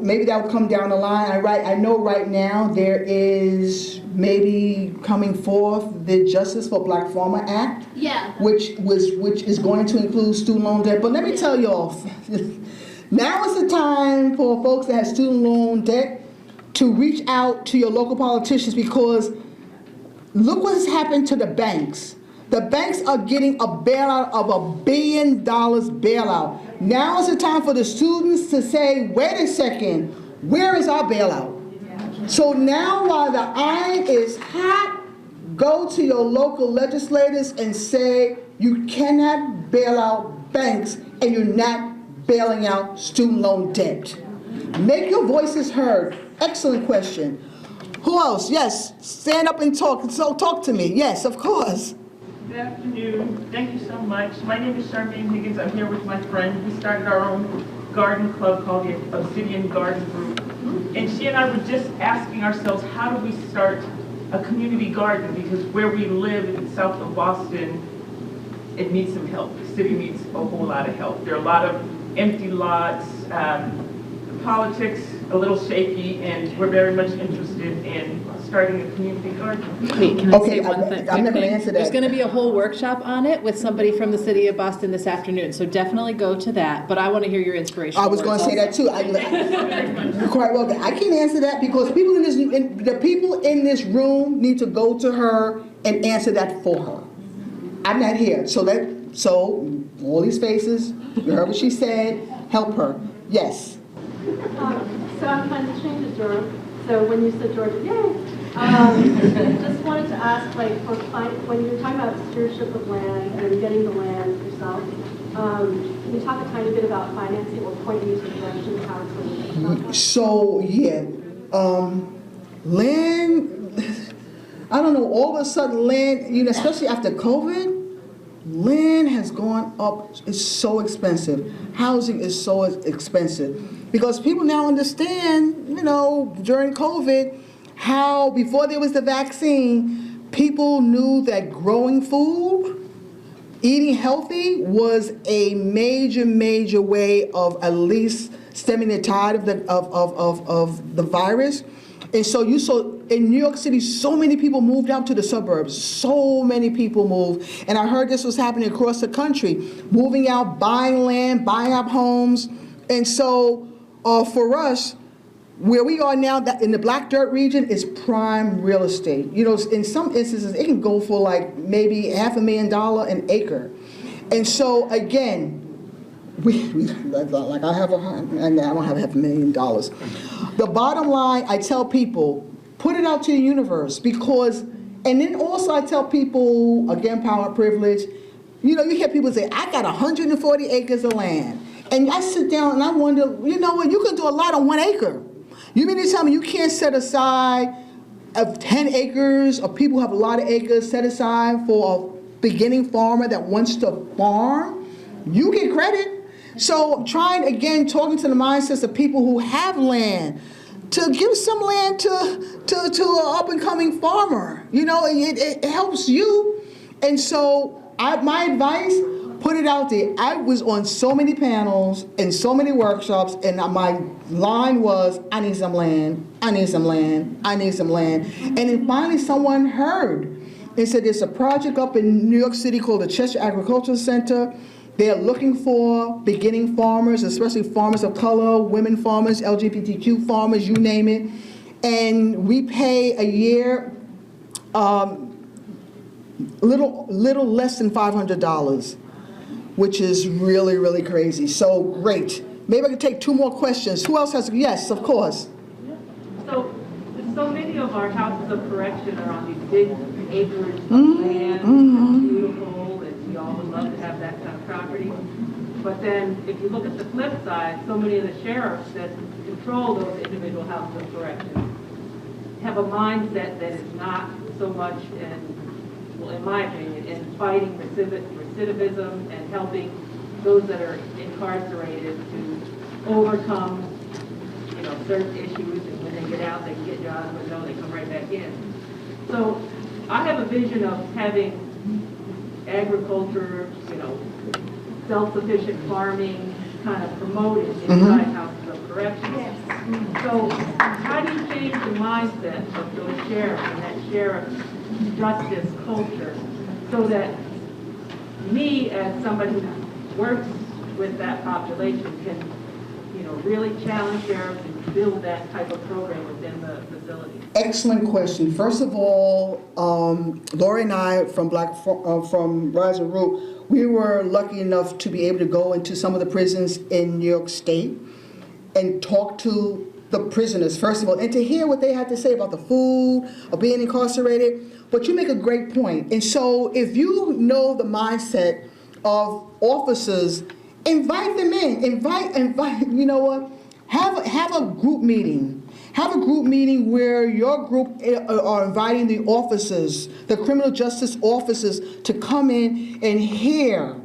Maybe that will come down the line. I know right now there is maybe coming forth the Justice for Black Farmer Act, which is going to include student loan debt. But let me tell y'all, now is the time for folks that have student loan debt to reach out to your local politicians, because look what has happened to the banks. The banks are getting a bailout of $1 billion bailout. Now is the time for the students to say, wait a second, where is our bailout? So now while the iron is hot, go to your local legislators and say you cannot bail out banks and you're not bailing out student loan debt. Make your voices heard. Excellent question. Who else? Yes, stand up and talk. So talk to me. Yes, of course. Good afternoon. Thank you so much. My name is Charmaine Higgins. I'm here with my friend. We started our own garden club called the Obsidian Garden Group. And she and I were just asking ourselves, how do we start a community garden? Because where we live in south of Boston, it needs some help. The city needs a whole lot of help. There are a lot of empty lots, politics a little shaky, and we're very much interested in starting a community garden. Wait, can I Okay, say one thing? I'm not gonna answer that. There's going to be a whole workshop on it with somebody from the city of Boston this afternoon, so definitely go to that. But I want to hear your inspiration. I was going to say that too. You're quite welcome. I can't answer that because the people in this room need to go to her and answer that for her. I'm not here, so all these faces, you heard what she said. Help her. Yes. So I'm kind of change of Georgia. So when you said Georgia, yay! Just wanted to ask, like, when you're talking about stewardship of land and getting the land yourself, can you talk a tiny bit about financing or point you to the direction of how it's going to get done? So yeah, land. I don't know. All of a sudden, land. Especially after COVID. Land has gone up. It's so expensive. Housing is so expensive because people now understand, during COVID, how before there was the vaccine, people knew that growing food, eating healthy was a major way of at least stemming the tide of the virus. And so you saw in New York City, so many people moved out to the suburbs. So many people moved. And I heard this was happening across the country, moving out, buying land, buying up homes. And so for us, where we are now, that in the Black Dirt region is prime real estate. In some instances, it can go for like maybe $500,000 an acre. And so again, I have and I don't have $500,000. The bottom line, I tell people, put it out to the universe because, and then also I tell people, again, power and privilege, you hear people say, I got 140 acres of land. And I sit down and I wonder, you know what, you can do a lot on 1 acre. You mean to tell me you can't set aside of 10 acres, or people who have a lot of acres, set aside for a beginning farmer that wants to farm? You get credit. So talking to the mindsets of people who have land, to give some land to an up-and-coming farmer. It helps you. And so my advice, put it out there. I was on so many panels and so many workshops, and my line was, I need some land, I need some land, I need some land. And then finally someone heard and said there's a project up in New York City called the Chester Agricultural Center. They're looking for beginning farmers, especially farmers of color, women farmers, LGBTQ farmers, you name it. And we pay a year little less than $500, which is really, really crazy. So great. Maybe I can take 2 more questions. Who else has? Yes, of course. So many of our houses of correction are on these big acreage of land. It's beautiful, and we all would love to have that kind of property. But then, if you look at the flip side, so many of the sheriffs that control those individual houses of correction have a mindset that is not so much in my opinion, in fighting recidivism and helping those that are incarcerated to overcome, certain issues, and when they get out, they can get jobs, but no, they come right back in. So I have a vision of having agriculture, self-sufficient farming kind of promoted inside houses of correction. Yes. So how do you change the mindset of those sheriffs and that sheriff justice culture so that me, as somebody who works with that population, can really challenge sheriffs and build that type of program within the facility? Excellent question. First of all, Lori and I from Rise and Root, we were lucky enough to be able to go into some of the prisons in New York State and talk to the prisoners, first of all, and to hear what they had to say about the food, of being incarcerated. But you make a great point. And so if you know the mindset of officers, invite them in. Invite, you know what? Have a group meeting. Have a group meeting where your group are inviting the officers, the criminal justice officers, to come in and hear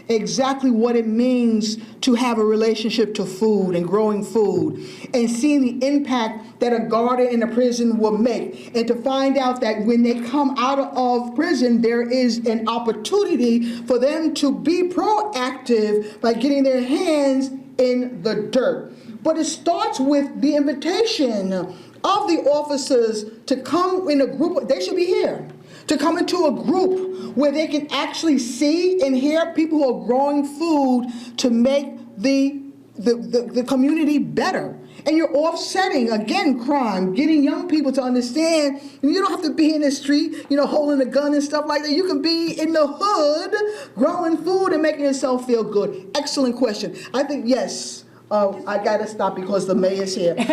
exactly what it means to have a relationship to food and growing food, and seeing the impact that a guardian in a prison will make, and to find out that when they come out of prison, there is an opportunity for them to be proactive by getting their hands in the dirt. But it starts with the invitation of the officers to come in a group. They should be here. To come into a group where they can actually see and hear people who are growing food to make the community better. And you're offsetting, again, crime, getting young people to understand you don't have to be in the street, holding a gun and stuff like that. You can be in the hood growing food and making yourself feel good. Excellent question. I think, yes. I gotta stop because the mayor's here. No.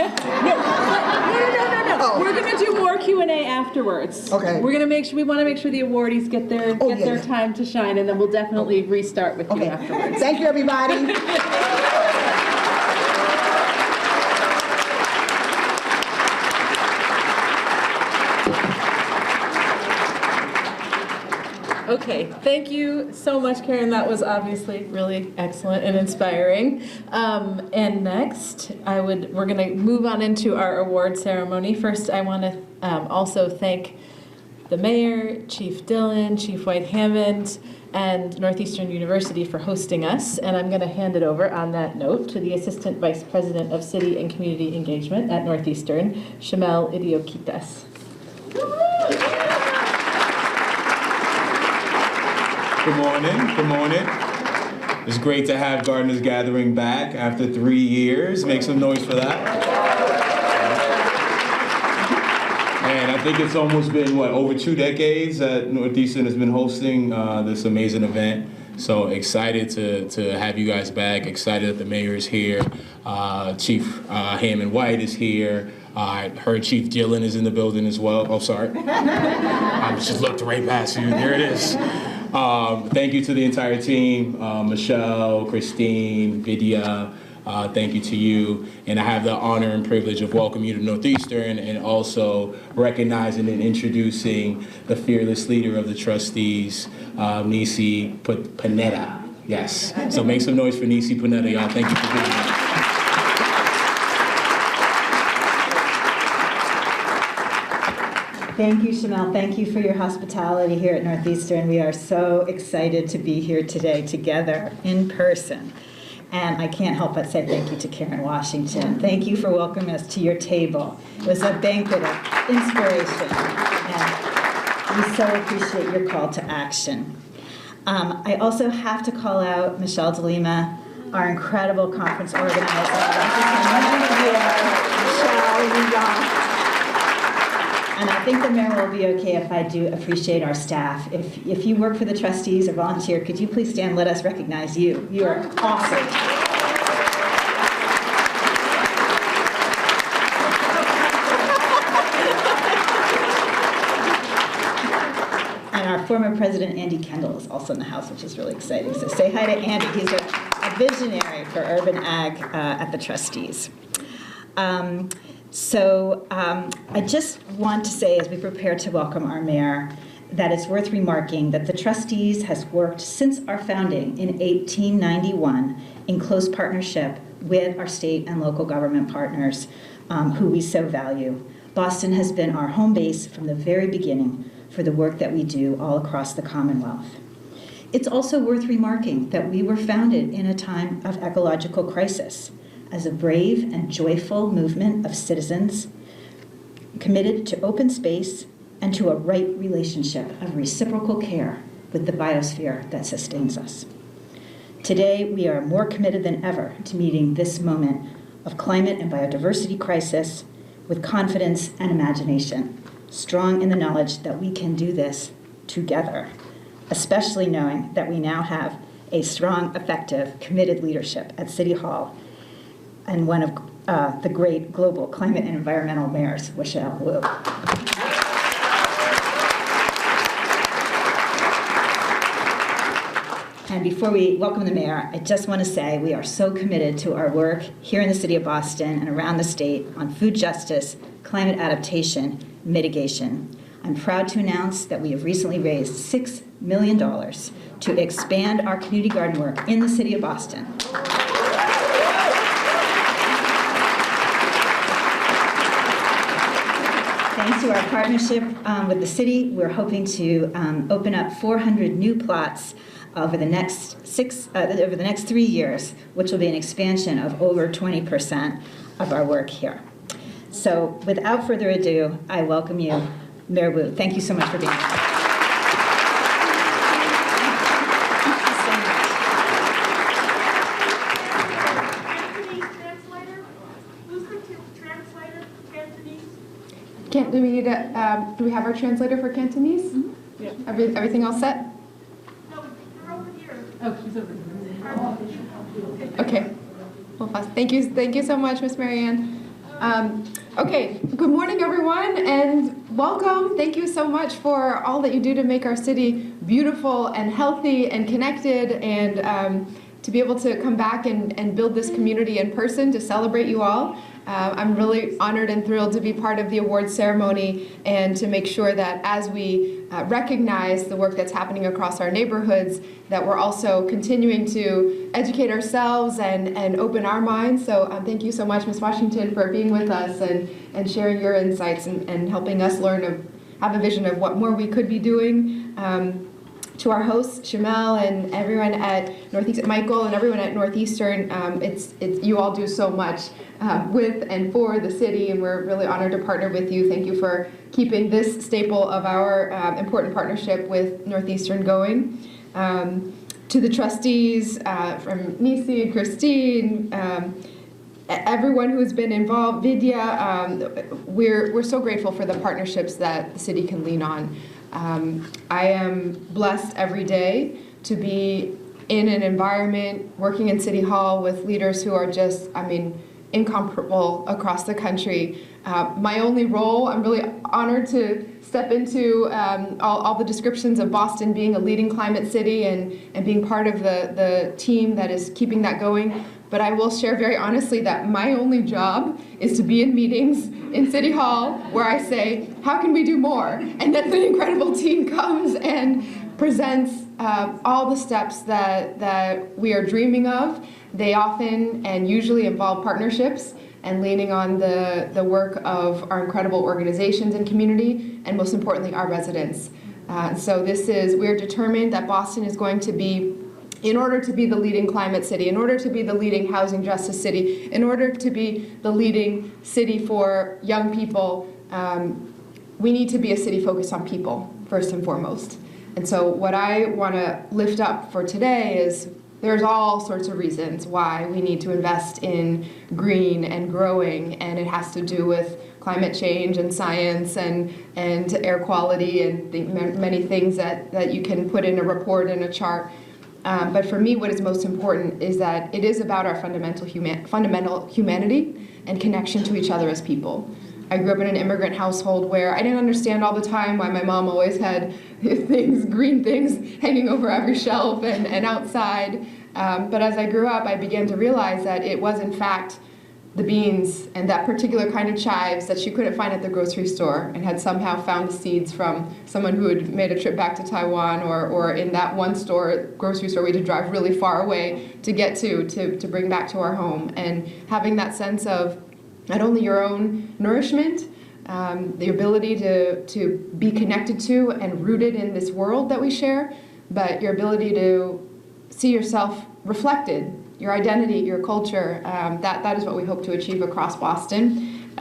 Oh. We're gonna do more Q&A afterwards. Okay. We want to make sure the awardees get their time to shine, and then we'll definitely restart with you afterwards. Thank you, everybody. Okay, thank you so much, Karen. That was obviously really excellent and inspiring. And next, we're going to move on into our award ceremony. First, I want to also thank the mayor, Chief Dillon, Chief White-Hammond, and Northeastern University for hosting us. And I'm going to hand it over on that note to the Assistant Vice President of City and Community Engagement at Northeastern, Shamel Idiokitas. Good morning. It's great to have Gardeners Gathering back after 3 years. Make some noise for that. And I think it's almost been, over 2 decades that Northeastern has been hosting this amazing event. So excited to have you guys back. Excited that the mayor is here. Chief Hammond White is here. I heard Chief Dillon is in the building as well. Oh, sorry. I just looked right past you. There it is. Thank you to the entire team, Michelle, Christine, Vidya, thank you to you. And I have the honor and privilege of welcoming you to Northeastern and also recognizing and introducing the fearless leader of the trustees, Nisi Panetta. Yes. So make some noise for Nisi Panetta, y'all. Thank you for being here. Thank you, Shamel. Thank you for your hospitality here at Northeastern. We are so excited to be here today together in person. And I can't help but say thank you to Karen Washington. Thank you for welcoming us to your table. It was a banquet of inspiration, and we so appreciate your call to action. I also have to call out Michelle DeLima, our incredible conference organizer. Michelle, you rock. And I think the mayor will be okay if I do appreciate our staff. If you work for the trustees or volunteer, could you please stand and let us recognize you? You are awesome. And our former president, Andy Kendall, is also in the house, which is really exciting. So say hi to Andy. He's a visionary for urban ag at the trustees. I just want to say, as we prepare to welcome our mayor, that it's worth remarking that the trustees has worked since our founding in 1891 in close partnership with our state and local government partners who we so value. Boston has been our home base from the very beginning for the work that we do all across the Commonwealth. It's also worth remarking that we were founded in a time of ecological crisis as a brave and joyful movement of citizens committed to open space and to a right relationship of reciprocal care with the biosphere that sustains us. Today, we are more committed than ever to meeting this moment of climate and biodiversity crisis with confidence and imagination, strong in the knowledge that we can do this together, especially knowing that we now have a strong, effective, committed leadership at City Hall and one of the great global climate and environmental mayors, Michelle Wu. And before we welcome the mayor, I just want to say we are so committed to our work here in the city of Boston and around the state on food justice, climate adaptation, mitigation. I'm proud to announce that we have recently raised $6 million to expand our community garden work in the city of Boston. Thanks to our partnership with the city, we're hoping to open up 400 new plots over the next 3 years, which will be an expansion of over 20% of our work here. So without further ado, I welcome you, Mayor Wu. Thank you so much for being here. Do we have our translator for Cantonese? Mm-hmm. Yeah. Everything all set? No, you're over here. Oh, she's over here. Okay. Well, fast. Thank you so much, Miss Marianne. Okay, good morning, everyone, and welcome. Thank you so much for all that you do to make our city beautiful and healthy and connected, and to be able to come back and build this community in person to celebrate you all. I'm really honored and thrilled to be part of the awards ceremony and to make sure that as we recognize the work that's happening across our neighborhoods, that we're also continuing to educate ourselves and open our minds. So thank you so much, Ms. Washington, for being with us and sharing your insights and helping us have a vision of what more we could be doing. To our hosts, Shamel and everyone at Northeastern, Michael and everyone at Northeastern, you all do so much with and for the city, and we're really honored to partner with you. Thank you for keeping this staple of our important partnership with Northeastern going. To the trustees from Nisi and Christine, everyone who's been involved, Vidya, we're so grateful for the partnerships that the city can lean on. I am blessed every day to be in an environment working in City Hall with leaders who are just, incomparable across the country. My only role, I'm really honored to step into all the descriptions of Boston being a leading climate city and being part of the team that is keeping that going. But I will share very honestly that my only job is to be in meetings in City Hall where I say, how can we do more? And then the incredible team comes and presents all the steps that we are dreaming of. They often and usually involve partnerships and leaning on the work of our incredible organizations and community, and most importantly, our residents. So we're determined that Boston is going to be, in order to be the leading climate city, in order to be the leading housing justice city, in order to be the leading city for young people, we need to be a city focused on people, first and foremost. And so what I want to lift up for today is there's all sorts of reasons why we need to invest in green and growing, and it has to do with climate change and science and air quality and many things that you can put in a report and a chart. But for me, what is most important is that it is about our fundamental humanity and connection to each other as people. I grew up in an immigrant household where I didn't understand all the time why my mom always had green things hanging over every shelf and outside. But as I grew up, I began to realize that it was in fact the beans and that particular kind of chives that she couldn't find at the grocery store and had somehow found the seeds from someone who had made a trip back to Taiwan or in that one grocery store we had to drive really far away to get to bring back to our home. And having that sense of not only your own nourishment, the ability to be connected to and rooted in this world that we share, but your ability to see yourself reflected, your identity, your culture, that is what we hope to achieve across Boston.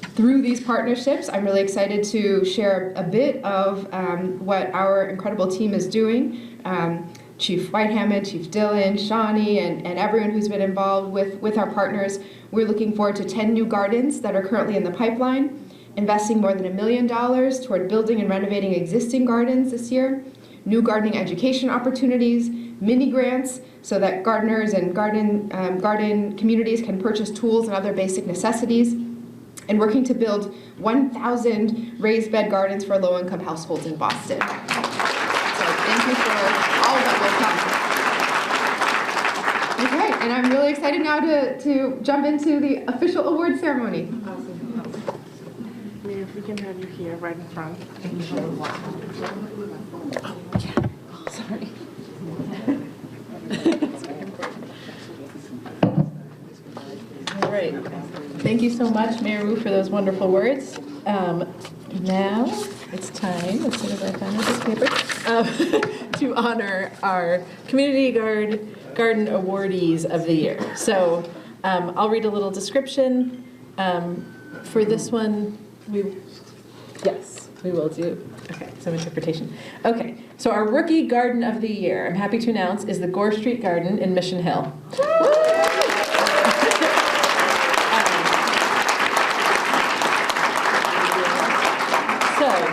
Through these partnerships, I'm really excited to share a bit of what our incredible team is doing. Chief Whitehammond, Chief Dillon, Shawnee, and everyone who's been involved with our partners. We're looking forward to 10 new gardens that are currently in the pipeline, investing more than $1 million toward building and renovating existing gardens this year, new gardening education opportunities, mini grants so that gardeners and garden communities can purchase tools and other basic necessities, and working to build 1,000 raised bed gardens for low-income households in Boston. So thank you for all that will come. Okay, and I'm really excited now to jump into the official award ceremony. Mayor, if we can have you here right in front. Sorry. All right. Thank you so much, Mayor Wu, for those wonderful words. Now it's time, as soon as I find this paper, to honor our Community Garden Awardees of the Year. So I'll read a little description. For this one, we will do, okay, some interpretation. Okay, so our Rookie Garden of the Year, I'm happy to announce, is the Gore Street Garden in Mission Hill.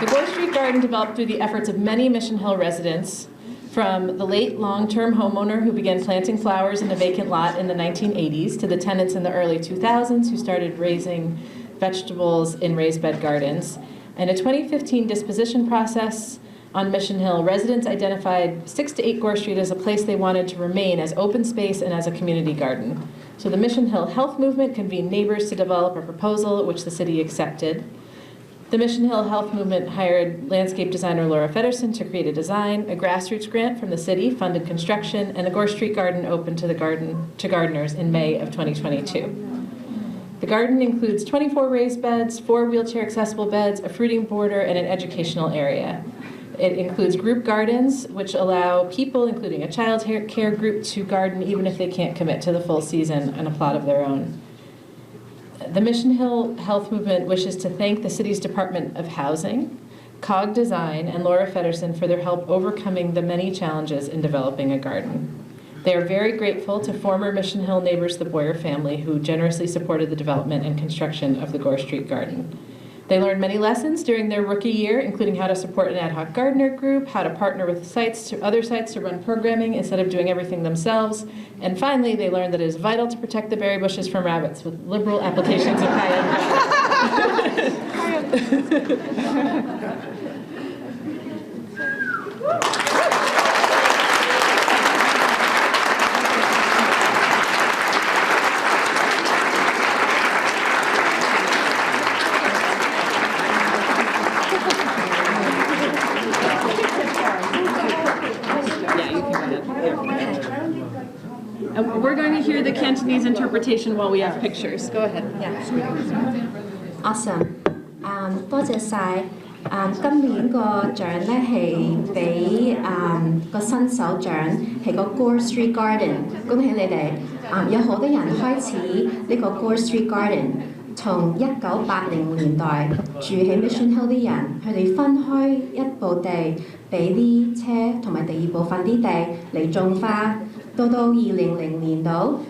The Gore Street Garden developed through the efforts of many Mission Hill residents, from the late long-term homeowner who began planting flowers in a vacant lot in the 1980s to the tenants in the early 2000s who started raising vegetables in raised bed gardens. In a 2015 disposition process on Mission Hill, residents identified 6 to 8 Gore Street as a place they wanted to remain as open space and as a community garden. So the Mission Hill Health Movement convened neighbors to develop a proposal which the city accepted. The Mission Hill Health Movement hired landscape designer Laura Feddersen to create a design. A grassroots grant from the city funded construction, and the Gore Street Garden opened to gardeners in May of 2022. The garden includes 24 raised beds, 4 wheelchair accessible beds, a fruiting border, and an educational area. It includes group gardens, which allow people, including a child care group, to garden even if they can't commit to the full season on a plot of their own. The Mission Hill Health Movement wishes to thank the city's Department of Housing, COG Design, and Laura Feddersen for their help overcoming the many challenges in developing a garden. They are very grateful to former Mission Hill neighbors, the Boyer family, who generously supported the development and construction of the Gore Street Garden. They learned many lessons during their rookie year, including how to support an ad hoc gardener group, how to partner with other sites to run programming instead of doing everything themselves. And finally, they learned that it is vital to protect the berry bushes from rabbits with liberal applications of cayenne. We're going to hear the Cantonese interpretation while we have pictures. Go ahead. Awesome. 多謝晒。今年個獎咧係俾個新手獎係個 Gore Street Garden， 恭喜你哋。有好多人開始呢個 Gore Street Garden， 從1980年代住喺 Mission Hill 啲人，佢哋分開一部地俾啲車同埋第二部分啲地嚟種花。到2000年度，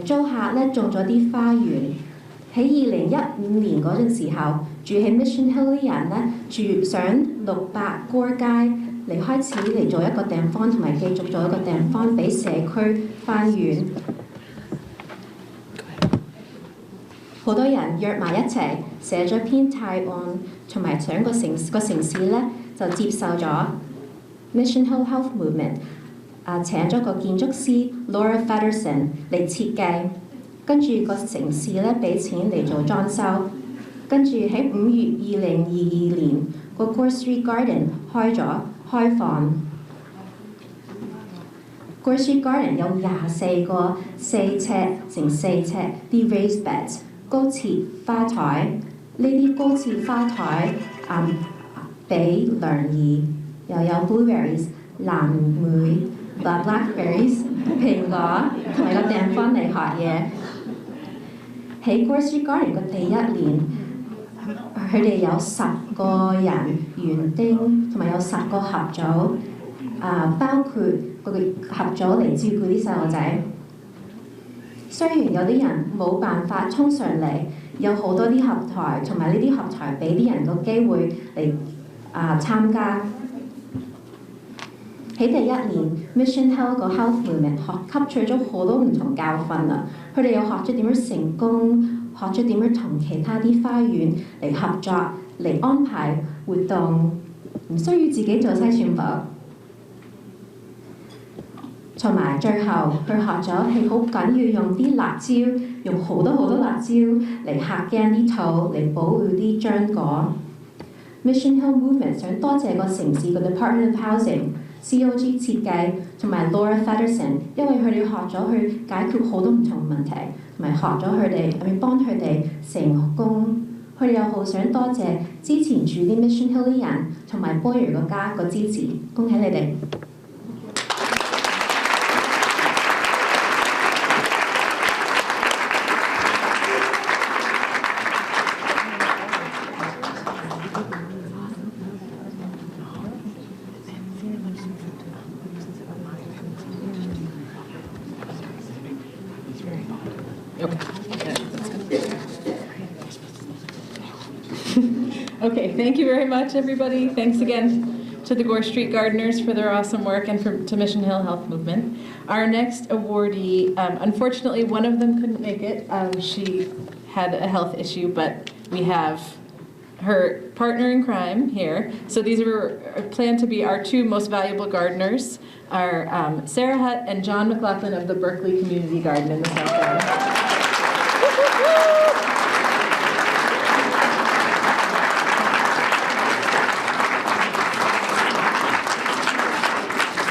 租客咧種咗啲花園。喺2015年嗰陣時候，住喺 Mission Hill 啲人咧住上600 Gore 街嚟開始嚟做一個地方，同埋繼續做一個地方俾社區花園。好多人約埋一齊寫咗篇提案，同埋整個城市咧就接受咗 Mission Hill Health Movement。請咗個建築師 Laura Feddersen 嚟設計，跟住個城市咧俾錢嚟做裝修，跟住喺5月2022年個 Gore Street Garden 開放。Gore Street Garden 有24個4尺乘4尺啲 raised beds 高設花台，呢啲高設花台俾涼意，又有 blueberries 藍莓。blackberries 蘋果同埋個地方嚟學嘢。喺 Gore Street Garden 個第一年，佢哋有10個人園丁，同埋有10個合組。包括佢合咗嚟照顧啲細路仔。雖然有啲人冇辦法衝上嚟，有好多啲合台，同埋呢啲合台俾啲人個機會嚟參加。喺第一年 Mission Hill 個 Health Movement 吸取咗好多唔同教訓啊！佢哋又學咗點樣成功，學咗點樣同其他啲花園嚟合作，嚟安排活動，唔需要自己做篩選部。同埋最後，佢學咗係好緊要用啲辣椒，用好多辣椒嚟嚇驚啲兔，嚟保護啲漿果。Mission Hill Movement 想多謝個城市個 Department of Housing、COG 設計同埋 Laura Fedderson， 因為佢哋學咗去解決好多唔同問題，同埋學咗佢哋，幫佢哋成功。佢哋又好想多謝之前住啲 Mission Hill 啲人同埋波兒個家個支持，恭喜你哋！Okay, thank you very much, everybody. Thanks again to the Gore Street Gardeners for their awesome work and to Mission Hill Health Movement. Our next awardee, unfortunately, one of them couldn't make it. She had a health issue, but we have her partner in crime here. So these are planned to be our two most valuable gardeners, are Sarah Hutt and John McLaughlin of the Berkeley Community Garden in the South End.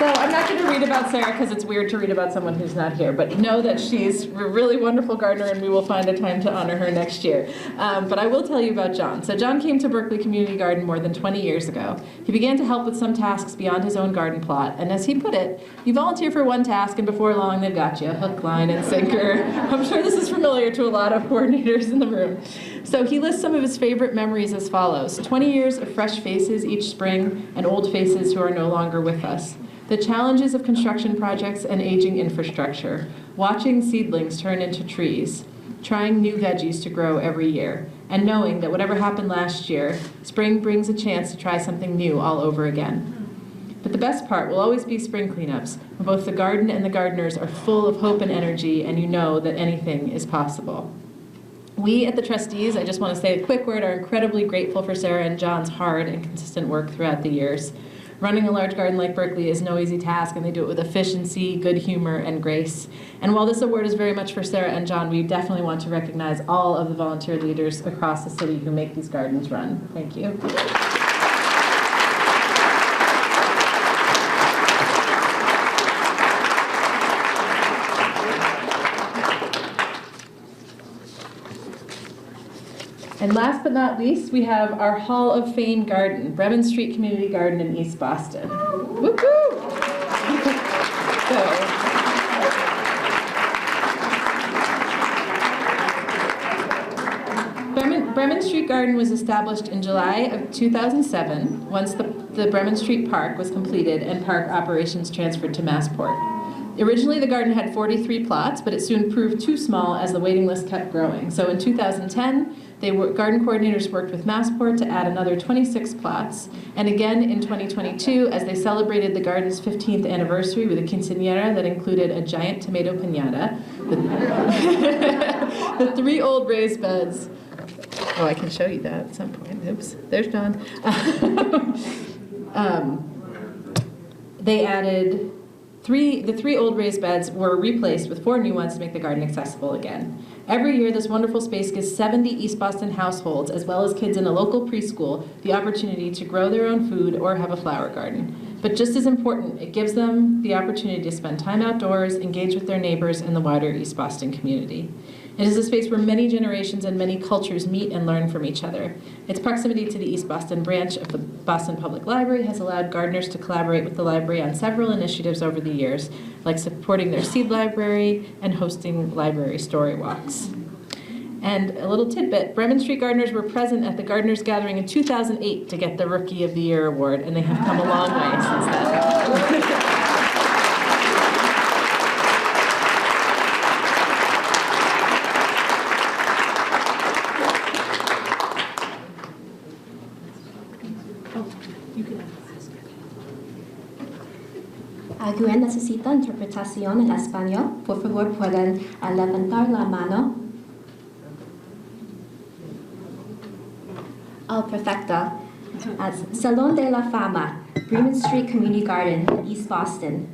So I'm not going to read about Sarah because it's weird to read about someone who's not here, but know that she's a really wonderful gardener and we will find a time to honor her next year. But I will tell you about John. So John came to Berkeley Community Garden more than 20 years ago. He began to help with some tasks beyond his own garden plot, and as he put it, you volunteer for one task and before long they've got you, hook, line, and sinker. I'm sure this is familiar to a lot of coordinators in the room. So he lists some of his favorite memories as follows: 20 years of fresh faces each spring and old faces who are no longer with us. The challenges of construction projects and aging infrastructure, watching seedlings turn into trees, trying new veggies to grow every year, and knowing that whatever happened last year, spring brings a chance to try something new all over again. But the best part will always be spring cleanups, when both the garden and the gardeners are full of hope and energy, and you know that anything is possible. We at the trustees, I just want to say a quick word, are incredibly grateful for Sarah and John's hard and consistent work throughout the years. Running a large garden like Berkeley is no easy task, and they do it with efficiency, good humor, and grace. And while this award is very much for Sarah and John, we definitely want to recognize all of the volunteer leaders across the city who make these gardens run. Thank you. And last but not least, we have our Hall of Fame garden, Bremen Street Community Garden in East Boston. Woo-hoo! Bremen Street Garden was established in July of 2007, once the Bremen Street Park was completed and park operations transferred to Massport. Originally, the garden had 43 plots, but it soon proved too small as the waiting list kept growing. So in 2010, garden coordinators worked with Massport to add another 26 plots. And again in 2022, as they celebrated the garden's 15th anniversary with a quinceañera that included a giant tomato piñata, the 3 old raised beds. Oh, I can show you that at some point. Oops, there's John. They added the 3 old raised beds were replaced with 4 new ones to make the garden accessible again. Every year, this wonderful space gives 70 East Boston households, as well as kids in a local preschool, the opportunity to grow their own food or have a flower garden. But just as important, it gives them the opportunity to spend time outdoors, engage with their neighbors and the wider East Boston community. It is a space where many generations and many cultures meet and learn from each other. Its proximity to the East Boston branch of the Boston Public Library has allowed gardeners to collaborate with the library on several initiatives over the years, like supporting their seed library and hosting library story walks. And a little tidbit, Bremen Street Gardeners were present at the Gardeners Gathering in 2008 to get the Rookie of the Year award, and they have come a long way since then. ¿Alguien necesita interpretación en español? Por favor, pueden levantar la mano. Oh, perfecto. Salón de la Fama, Bremen Street Community Garden, East Boston.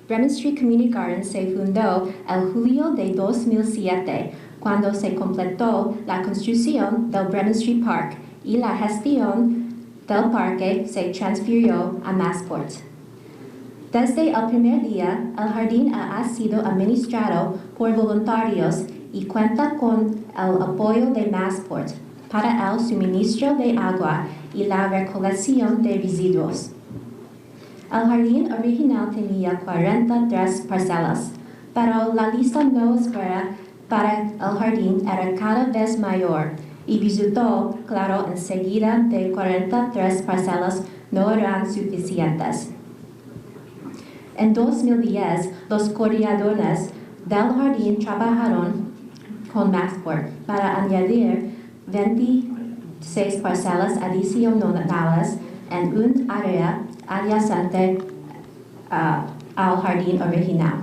Bremen Street Community Garden se fundó el julio de 2007, cuando se completó la construcción del Bremen Street Park y la gestión del parque se transfirió a Massport. Desde el primer día, el jardín ha sido administrado por voluntarios y cuenta con el apoyo de Massport para el suministro de agua y la recolección de residuos. El jardín original tenía 43 parcelas, pero la lista no espera para el jardín era cada vez mayor y resultó claro enseguida que 43 parcelas no eran suficientes. En 2010, los coordinadores del jardín trabajaron con Massport para añadir 26 parcelas adicionales en un área adyacente al jardín original.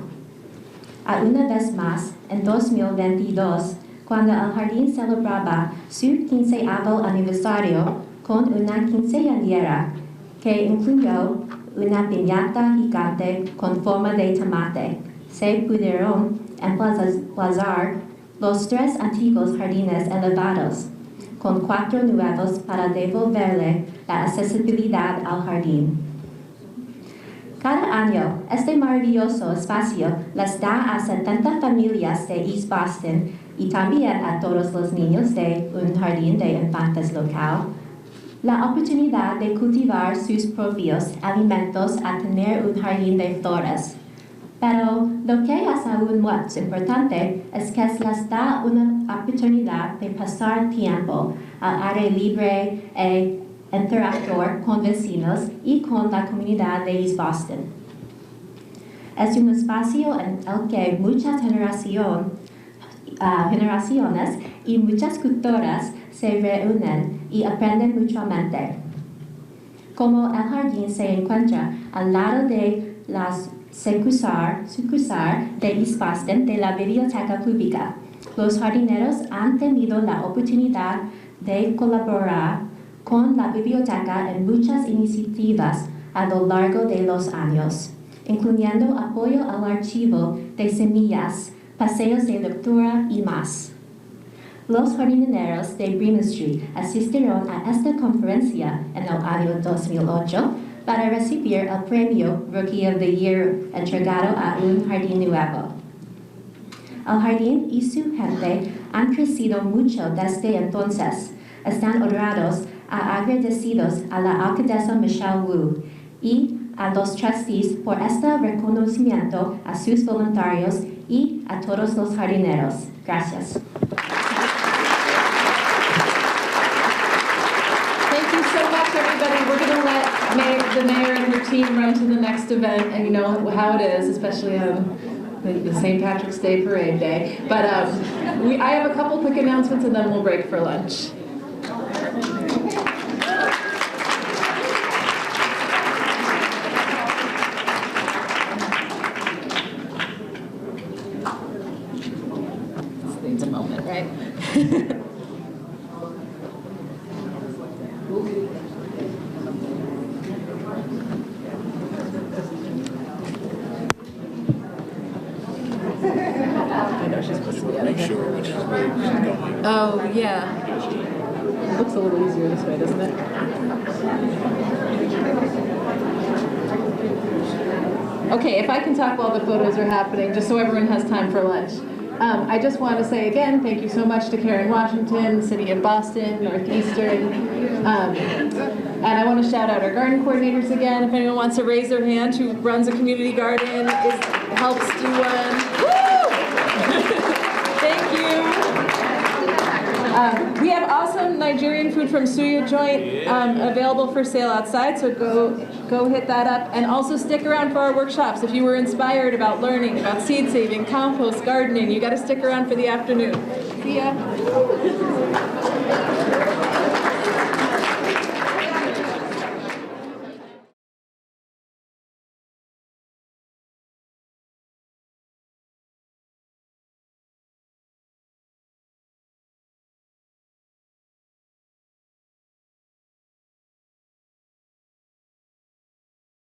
Una vez más, en 2022, cuando el jardín celebraba su 15º aniversario con una quinceañera que incluyó una piñata gigante con forma de tomate, se pudieron emplazar los 3 antiguos jardines elevados, con 4 nuevos para devolverle la accesibilidad al jardín. Cada año, este maravilloso espacio les da a 70 familias de East Boston y también a todos los niños de un jardín de infantes local la oportunidad de cultivar sus propios alimentos a tener un jardín de flores. Pero lo que es aún más importante es que les da una oportunidad de pasar tiempo al aire libre e interactuar con vecinos y con la comunidad de East Boston. Es un espacio en el que muchas generaciones y muchas culturas se reúnen y aprenden mutuamente. Como el jardín se encuentra al lado de la sucursal de East Boston de la biblioteca pública, los jardineros han tenido la oportunidad de colaborar con la biblioteca en muchas iniciativas a lo largo de los años, incluyendo apoyo al archivo de semillas, paseos de lectura y más. Los jardineros de Bremen Street asistieron a esta conferencia en el año 2008 para recibir el premio Rookie of the Year entregado a un jardín nuevo. El jardín y su gente han crecido mucho desde entonces. Están honrados y agradecidos a la alcaldesa Michelle Wu y a los trustees por este reconocimiento a sus voluntarios y a todos los jardineros. Gracias. Thank you so much, everybody. We're going to let the mayor and her team run to the next event, and you know how it is, especially on the St. Patrick's Day Parade Day. But I have a couple quick announcements, and then we'll break for lunch. This needs a moment, right? I know she's supposed to be out of here. Which is where she's going. Oh, yeah. It looks a little easier this way, doesn't it? Okay, if I can talk while the photos are happening, just so everyone has time for lunch. I just want to say again, thank you so much to Karen Washington, City of Boston, Northeastern. And I want to shout out our garden coordinators again. If anyone wants to raise their hand who runs a community garden, helps do one. Woo! Thank you. We have awesome Nigerian food from Suya Joint available for sale outside, so go hit that up. And also stick around for our workshops. If you were inspired about learning about seed saving, compost, gardening, you got to stick around for the afternoon. See ya.